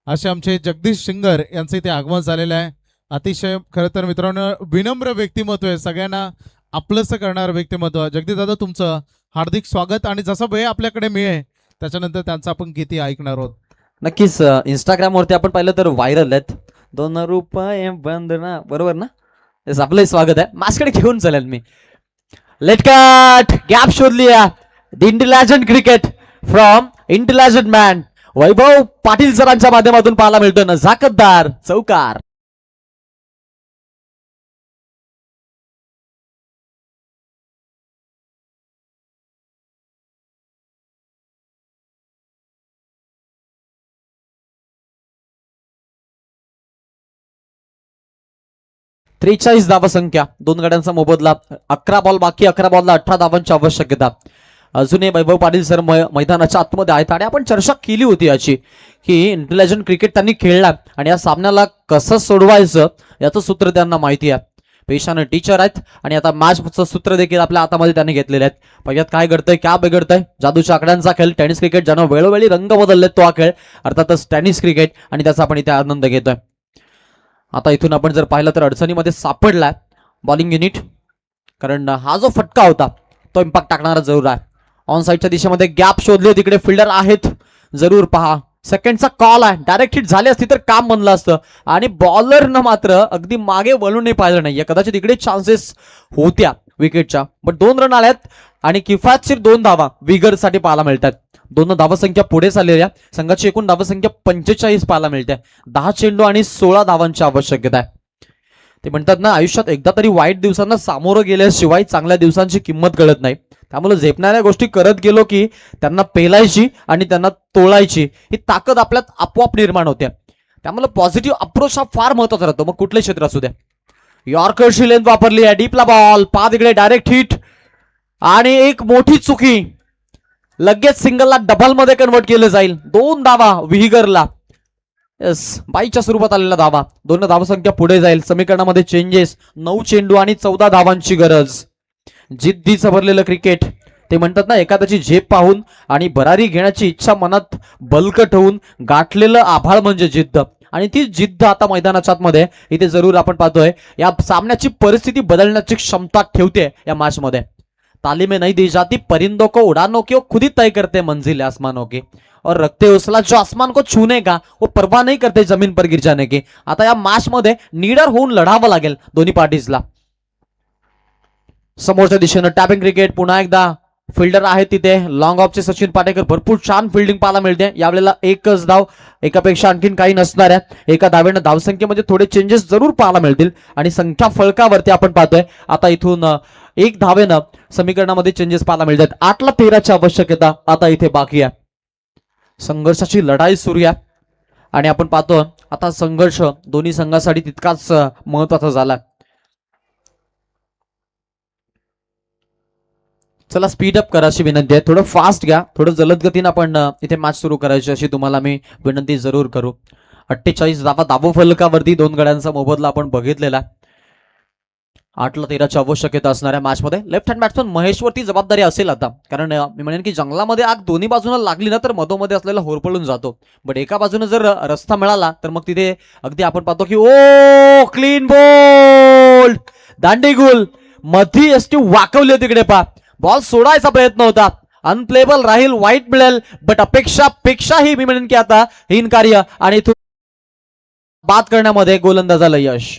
असे आमचे जगदीश सिंगर यांचे ते आगमन झालेलं आहे. अतिशय खरं तर मित्रांनो विनम्र व्यक्तिमत्व आहे, सगळ्यांना आपलंसं करणारं व्यक्तिमत्व. जगदीश दादा तुमचं हार्दिक स्वागत. आणि जसा वेळ आपल्याकडे मिळेल त्याच्यानंतर त्यांचं आपण गीती ऐकणार आहोत. नक्कीच इंस्टाग्रामवरती आपण पाहिलं तर व्हायरल आहेत 2 रुपये बंधना, बरोबर ना. आपलंही स्वागत आहे. मास्कडे घेऊन चालेल मी. लेटकट गॅप शोधली the intelligent cricket from intelligent man Vaibhav Patil सरांच्या माध्यमातून पाहायला मिळतोय नजाकतदार चौकार. त्रेचाळीस धावसंख्या, 2 गड्यांचा मोबदला, 11 बॉल बाकी, 11 बॉलला 18 धावांची आवश्यकता. अजूनही वैभव पाटील सर मैदानाच्या आतमध्ये आहेत. आणि आपण चर्चा केली होती याची की इंटेलिजंट क्रिकेट त्यांनी खेळला आणि या सामन्याला कसं सोडवायचं याचं सूत्र त्यांना माहिती आहे. पेशानं टीचर आहेत आणि आता मॅचचं सूत्र देखील आपल्या हातामध्ये त्यांनी घेतलेले आहेत. पहिल्यात काय घडतंय क्या बिघडतंय, जादूच्या आकड्यांचा खेळ टेनिस क्रिकेट ज्यानं वेळोवेळी रंग बदललेत तो हा खेळ अर्थातच टेनिस क्रिकेट आणि त्याचा आपण इथे आनंद घेतोय. आता इथून आपण जर पाहिलं तर अडचणीमध्ये सापडलाय बॉलिंग युनिट. कारण हा जो फटका होता तो इम्पॅक्ट टाकणारा जरूर आहे. ऑन साईडच्या दिशेमध्ये गॅप शोधले, तिकडे फिल्डर आहेत, जरूर पहा. सेकंडचा कॉल आहे, डायरेक्ट हिट झाली असती तर काम बनलं असतं. आणि बॉलरनं मात्र अगदी मागे वळून नाही पाहिलं नाही. कदाचित इकडे चान्सेस होत्या विकेटच्या, बट 2 रन आल्यात आणि किफायतशीर 2 धावा विगरसाठी पाहायला मिळतात. 2 धावसंख्या पुढे चाललेल्या संघाची एकूण धावसंख्या 45 पाहायला मिळते. 10 चेंडू आणि 16 धावांची आवश्यकता आहे. ते म्हणतात ना आयुष्यात एकदा तरी वाईट दिवसांना सामोरं गेल्याशिवाय चांगल्या दिवसांची किंमत कळत नाही. त्यामुळे झेपणाऱ्या गोष्टी करत गेलो की त्यांना पेलायची आणि त्यांना तोळायची ही ताकद आपल्यात आपोआप निर्माण होते. त्यामुळे पॉझिटिव्ह अप्रोच हा फार महत्वाचा राहतो, मग कुठले क्षेत्र असू द्या. यॉर्करची लेंथ वापरली आहे, डीपला बॉल, पहा तिकडे डायरेक्ट हिट आणि एक मोठी चुकी, लगेच सिंगलला डबल मध्ये कन्वर्ट केलं जाईल. 2 धावा विहिगरला, यस बाईच्या स्वरूपात आलेला धावा. 2 धावसंख्या पुढे जाईल. समीकरणामध्ये चेंजेस, 9 चेंडू आणि 14 धावांची गरज. जिद्दीचं भरलेलं क्रिकेट. ते म्हणतात ना एखाद्याची झेप पाहून आणि भरारी घेण्याची इच्छा मनात बलकट होऊन गाठलेलं आभाळ म्हणजे जिद्द. आणि ती जिद्द आता मैदानाच्या आतमध्ये इथे जरूर आपण पाहतोय या सामन्याची परिस्थिती बदलण्याची क्षमता ठेवते या मॅच मध्ये. तालीमें नहीं दी जाती परिंदों को उड़ानों की, वो खुद ही तय करते मंजिल आसमानों की और रखते हौसला जो आसमान को छूने का वो परवाह नहीं करते जमीन पर गिर जाने की. आता या मॅच मध्ये नीडर होऊन लढावं लागेल दोन्ही पार्टीजला. समोरच्या दिशेनं टॅपिंग क्रिकेट पुन्हा एकदा फिल्डर आहे तिथे लॉंग ऑफचे सचिन पाटेकर भरपूर छान फिल्डिंग पाहायला मिळते यावेळेला एकच धाव एकापेक्षा आणखीन काही नसणाऱ्या एका धावेनं धावसंख्येमध्ये थोडे चेंजेस जरूर पाहायला मिळतील आणि संख्या फलकावरती आपण पाहतोय आता इथून एक धावेनं समीकरणामध्ये चेंजेस पाहायला मिळतात 8 ला 13ची आवश्यकता आता इथे बाकी आहे संघर्षाची लढाई सुरू आहे आणि आपण पाहतो आता संघर्ष दोन्ही संघासाठी तितकाच महत्वाचा झाला चला स्पीड अप करा अशी विनंती आहे थोडं फास्ट घ्या थोडं जलद गतीनं आपण इथे मॅच सुरू करायची अशी तुम्हाला मी विनंती जरूर करू 48 धावा धाव फलकावरती 2 गड्यांचा मोबदला आपण बघितलेला 8 ला 13ची आवश्यकता असणाऱ्या मॅचमध्ये लेफ्ट हँड बॅट्समन महेशवरती जबाबदारी असेल आता कारण मी म्हणेन की जंगलामध्ये आग दोन्ही बाजूला लागली ना तर मधोमध्ये असलेला होरपळून जातो बट एका बाजूने जर रस्ता मिळाला तर मग तिथे अगदी आपण पाहतो की ओ क्लीन बोल्ड दांडीगुल मधी एसटी वाकवली तिकडे पा बॉल सोडायचा प्रयत्न होता अनप्लेबल राहील वाईट मिळेल बट अपेक्षापेक्षाही मी म्हणेन की आता हीन कार्य आणि इथून बाद करण्यामध्ये गोलंदाजाला यश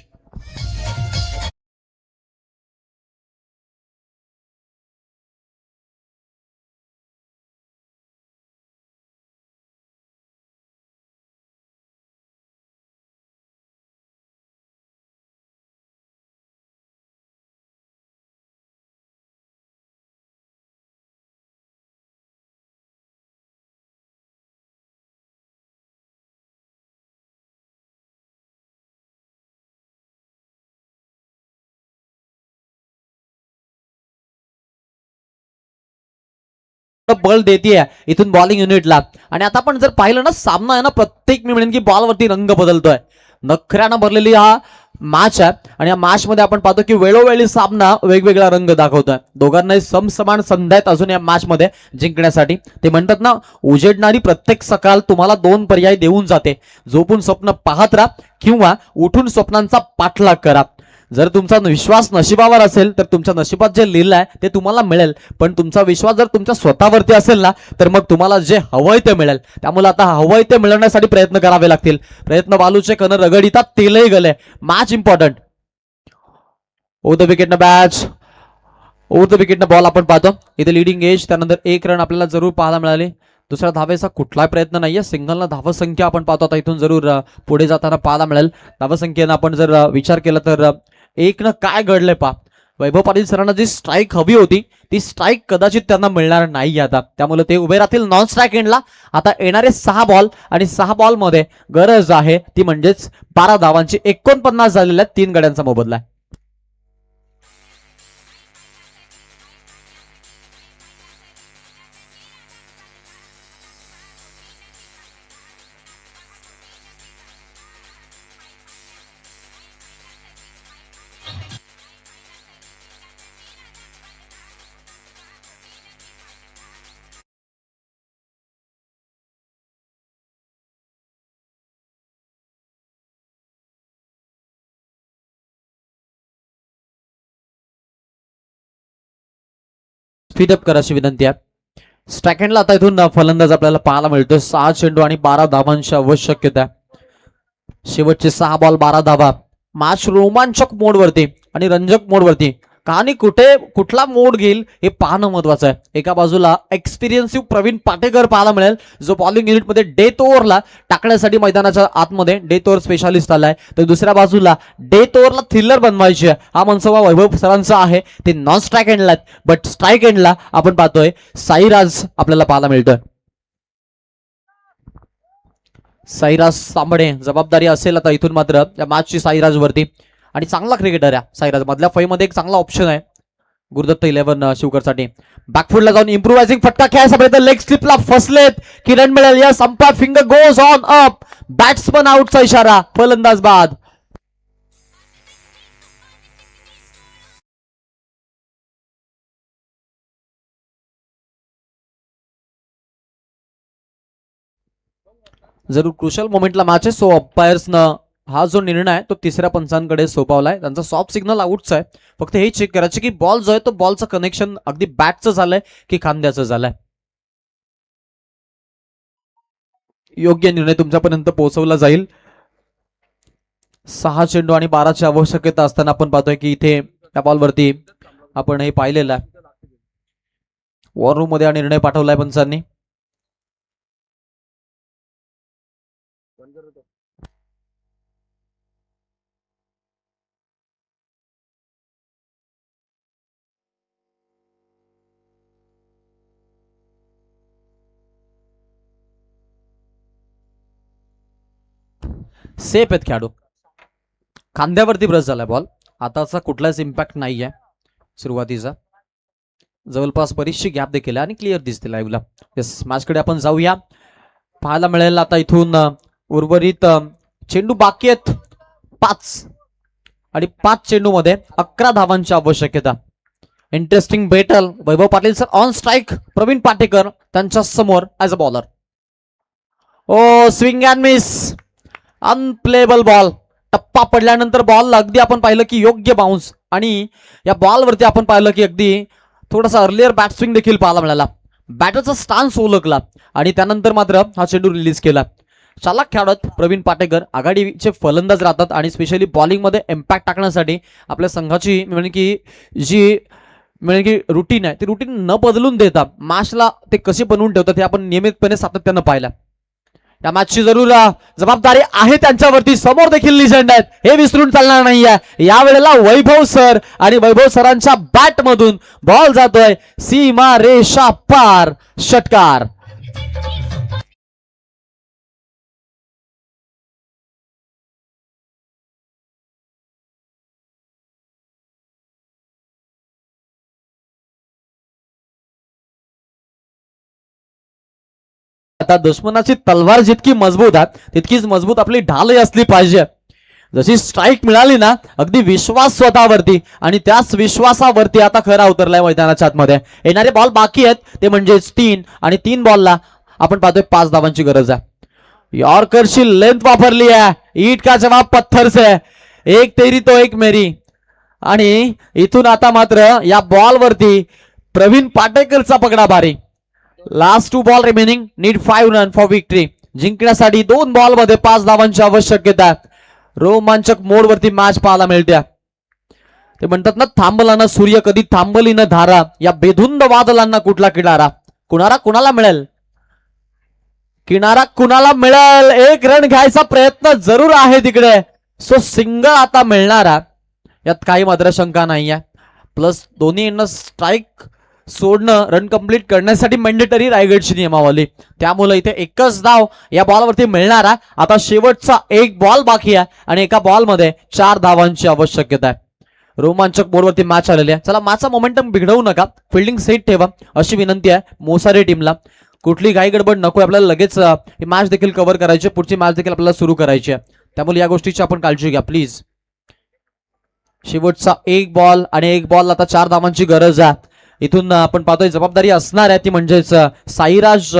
बल देते इथून बॉलिंग युनिटला आणि आता आपण जर पाहिलं ना सामना आहे ना प्रत्येक मी म्हणेन की बॉलवरती रंग बदलतोय नखऱ्यानं भरलेली हा मॅच आहे आणि या मॅच मध्ये आपण पाहतो की वेळोवेळी सामना वेगवेगळा रंग दाखवतोय दोघांनाही समसमान संधी आहेत अजून या मॅच मध्ये जिंकण्यासाठी ते म्हणतात ना उजेडणारी प्रत्येक सकाळ तुम्हाला 2 पर्याय देऊन जाते झोपून स्वप्न पाहत राहा किंवा उठून स्वप्नांचा पाठलाग करा जर तुमचा विश्वास नशिबावर असेल तर तुमच्या नशिबात जे लिहिलं आहे ते तुम्हाला मिळेल पण तुमचा विश्वास जर तुमच्या स्वतःवरती असेल ना तर मग तुम्हाला जे हवंय ते मिळेल त्यामुळे आता हवंय ते मिळवण्यासाठी प्रयत्न करावे लागतील प्रयत्न बालूचे कण रगडितात तेलही गले मॅच इम्पॉर्टंट ओव्हर द विकेटनं बॅच ओव्हर द विकेटनं बॉल आपण पाहतो इथे लिडिंग एज त्यानंतर 1 रन आपल्याला जरूर पाहायला मिळाली दुसऱ्या धावेचा कुठलाही प्रयत्न नाहीये सिंगलला धावसंख्या आपण पाहतो आता इथून जरूर पुढे जाताना पाहायला मिळेल धावसंख्येनं आपण जर विचार केला तर 1 न काय घडलंय पा वैभव पाटील सरांना जी स्ट्राईक हवी होती ती स्ट्राईक कदाचित त्यांना मिळणार नाही आता त्यामुळे ते उभे राहतील नॉन स्ट्राईक एंडला आता येणारे 6 बॉल आणि 6 बॉल मध्ये गरज आहे ती म्हणजेच 12 धावांची 49 झालेल्या 3 गड्यांचा मोबदला आहे स्पीडअप करा अशी विनंती आहे स्ट्राईक आता इथून फलंदाज आपल्याला पाहायला मिळतो 6 चेंडू आणि 12 धावांची आवश्यकता शेवटचे 6 बॉल 12 धावा मॅच रोमांचक मोडवरती आणि रंजक मोडवरती कहाणी कुठला मोड घेईल हे पाहणं महत्वाचं आहे एका बाजूला एक्सपिरियन्सिव्ह प्रवीण पाटेकर पाहायला मिळेल जो बॉलिंग युनिटमध्ये डेथ ओव्हरला टाकण्यासाठी मैदानाच्या आतमध्ये डेथ ओव्हर स्पेशालिस्ट आलाय तर दुसऱ्या बाजूला डेथ ओव्हरला थ्रिलर बनवायची आहे हा मनसोबा वैभव सरांचा आहे ते नॉन स्ट्राईक एंडला आहेत बट स्ट्राईक एंडला आपण पाहतोय साईराज आपल्याला पाहायला मिळतोय साईराज सांबडे जबाबदारी असेल आता इथून मात्र या मॅचची साईराज वरती आणि चांगला क्रिकेटर आहे साईराज मधल्या फळीमध्ये एक चांगला ऑप्शन आहे गुरुदत्त 11 शिवकरसाठी बॅकफुटला जाऊन इम्प्रोवायझिंग फटका खेळायचा प्रयत्न लेग स्लिपला फसलेत की रन मिळेल या संपा finger goes on up batsman आउटचा इशारा फलंदाज बाद जरूर क्रुशल मोमेंटला मॅच आहे सो अंपायर्सनं हा जो निर्णय आहे तो तिसऱ्या पंचांकडे सोपवलाय त्यांचा सॉफ्ट सिग्नल आउटचा आहे फक्त हे चेक करायचं की बॉल जो आहे तो बॉलचं कनेक्शन अगदी बॅटचं झालंय की खांद्याचं झालंय योग्य निर्णय तुमच्यापर्यंत पोहोचवला जाईल 6 चेंडू आणि 12ची आवश्यकता असताना आपण पाहतोय की इथे त्या बॉलवरती आपण हे पाहिलेलं आहे. वॉर रूम मध्ये हा निर्णय पाठवलाय पंचांनी. सेफ आहेत खेळाडू. खांद्यावरती ब्रश झालाय बॉल. आताचा कुठलाच इम्पॅक्ट नाहीये सुरुवातीचा. जवळपास बरीचशी गॅप देखील आहे आणि क्लिअर दिसते लाईव्हला. येस, मॅचकडे आपण जाऊया. पाहायला मिळेल आता इथून उर्वरित चेंडू बाकी आहेत 5 आणि 5 चेंडूमध्ये 11 धावांची आवश्यकता. Interesting battle. Vaibhav Patil sir on strike. Pravin Patekar त्यांच्या समोर as a bowler. Oh swing and miss. Unplayable ball. टप्पा पडल्यानंतर बॉल अगदी आपण पाहिलं की योग्य बाउन्स आणि या बॉलवरती आपण पाहिलं की अगदी थोडासा अर्लियर बॅट स्विंग देखील पाहायला मिळाला. बॅटरचा स्टान्स ओळखला आणि त्यानंतर मात्र हा चेंडू रिलीज केला. चालाक खेळाडू प्रवीण पाटेकर आघाडीचे फलंदाज राहतात आणि स्पेशली बॉलिंगमध्ये इम्पॅक्ट टाकण्यासाठी आपल्या संघाची म्हणजे की रुटीन आहे ती रुटीन न बदलून देता मॅचला ते कसे बनवून ठेवतात हे आपण नियमितपणे सातत्यानं पाहिलं. या मॅचची जरूर जबाबदारी आहे त्यांच्यावरती. समोर देखील लिजेंड आहेत हे विसरून चालणार नाहीये. यावेळेला वैभव सर आणि वैभव सरांच्या बॅट मधून बॉल जातोय सीमा रेषा पार. षटकार. आता दुश्मनाची तलवार जितकी मजबूत आहे तितकीच मजबूत आपली ढालही असली पाहिजे. जशी स्ट्राईक मिळाली ना अगदी विश्वास स्वतःवरती आणि त्याच विश्वासावरती आता खरा उतरलाय मैदानाच्या आतमध्ये. येणारे बॉल बाकी आहेत ते म्हणजेच 3 आणि 3 बॉलला आपण पाहतोय 5 धावांची गरज आहे. यॉर्करची लेंथ वापरली आहे. ईट का जवाब पत्थर से. एक तेरी तो एक मेरी. आणि इथून आता मात्र या बॉलवरती प्रवीण पाटेकरचा पकडा भारी. Last 2 ball remaining. Need 5 run for victory. जिंकण्यासाठी 2 बॉलमध्ये 5 धावांची आवश्यकता. रोमांचक मोडवरती मॅच पाहायला मिळते. ते म्हणतात ना थांबला ना सूर्य कधी थांबली न धारा. या बेधुंद वादळांना कुठला किनारा. कुणाला मिळेल किनारा कुणाला मिळेल. 1 रन घ्यायचा प्रयत्न जरूर आहे तिकडे. सो सिंगल आता मिळणारा यात काही मात्र शंका नाही आहे. प्लस दोन्ही स्ट्राईक सोडणं रन कंप्लीट करण्यासाठी मॅन्डेटरी रायगडची नियमावली. त्यामुळे इथे एकच धाव या बॉलवरती मिळणारा. आता शेवटचा 1 बॉल बाकी आहे आणि एका बॉलमध्ये 4 धावांची आवश्यकता आहे. रोमांचक बोर्डवरती मॅच आलेली आहे. चला मॅचचा मोमेंटम बिघडवू नका. फिल्डिंग सेट ठेवा अशी विनंती आहे मोसारे टीमला. कुठली घाई गडबड नको. आपल्याला लगेच ही मॅच देखील कव्हर करायची. पुढची मॅच देखील आपल्याला सुरू करायची आहे. त्यामुळे या गोष्टीची आपण काळजी घ्या प्लीज. शेवटचा 1 बॉल आणि 1 बॉल आता 4 धावांची गरज आहे. इथून आपण पाहतोय जबाबदारी असणार आहे ती म्हणजेच साईराज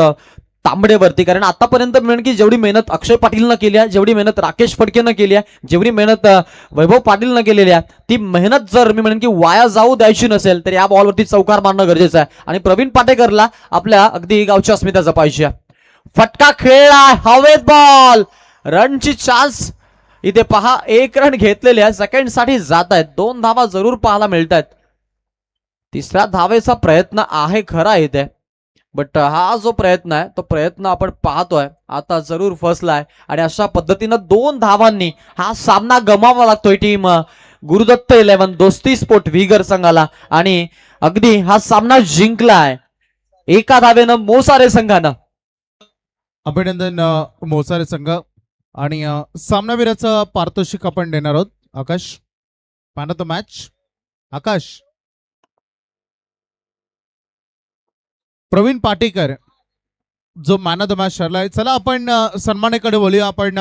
तांबडेवरती. कारण आतापर्यंत म्हणून की जेवढी मेहनत अक्षय पाटीलनं केली आहे, जेवढी मेहनत राकेश फडकेनं केली आहे, जेवढी मेहनत वैभव पाटीलनं केलेली आहे ती मेहनत जर मी म्हणेन की वाया जाऊ द्यायची नसेल तर या बॉलवरती चौकार मारणं गरजेचं आहे. आणि प्रवीण पाटेकरला आपल्या अगदी गावची अस्मिता जपायची आहे. फटका खेळला हवेत बॉल. रनची चान्स इथे पहा. 1 रन घेतलेले आहे. सेकंड साठी जात आहेत. 2 धावा जरूर पाहायला मिळत आहेत. 3ऱ्या धावेचा प्रयत्न आहे खरा इथे. बट हा जो प्रयत्न आहे तो प्रयत्न आपण पाहतोय आता जरूर फसलाय. आणि अशा पद्धतीनं 2 धावांनी हा सामना गमावा लागतोय टीम गुरुदत्त 11 दोस्ती स्पोर्ट विगर संघाला. आणि अगदी हा सामना जिंकलाय 1 धावेनं मोसारे संघानं. अभिनंदन मोसारे संघ. आणि सामनावीराचं पारितोषिक आपण देणार आहोत. आकाश मॅन ऑफ द मॅच. आकाश प्रवीण पाटेकर जो मॅन ऑफ द मॅच ठरलाय. चला आपण सन्मानाकडे बोलूया. आपण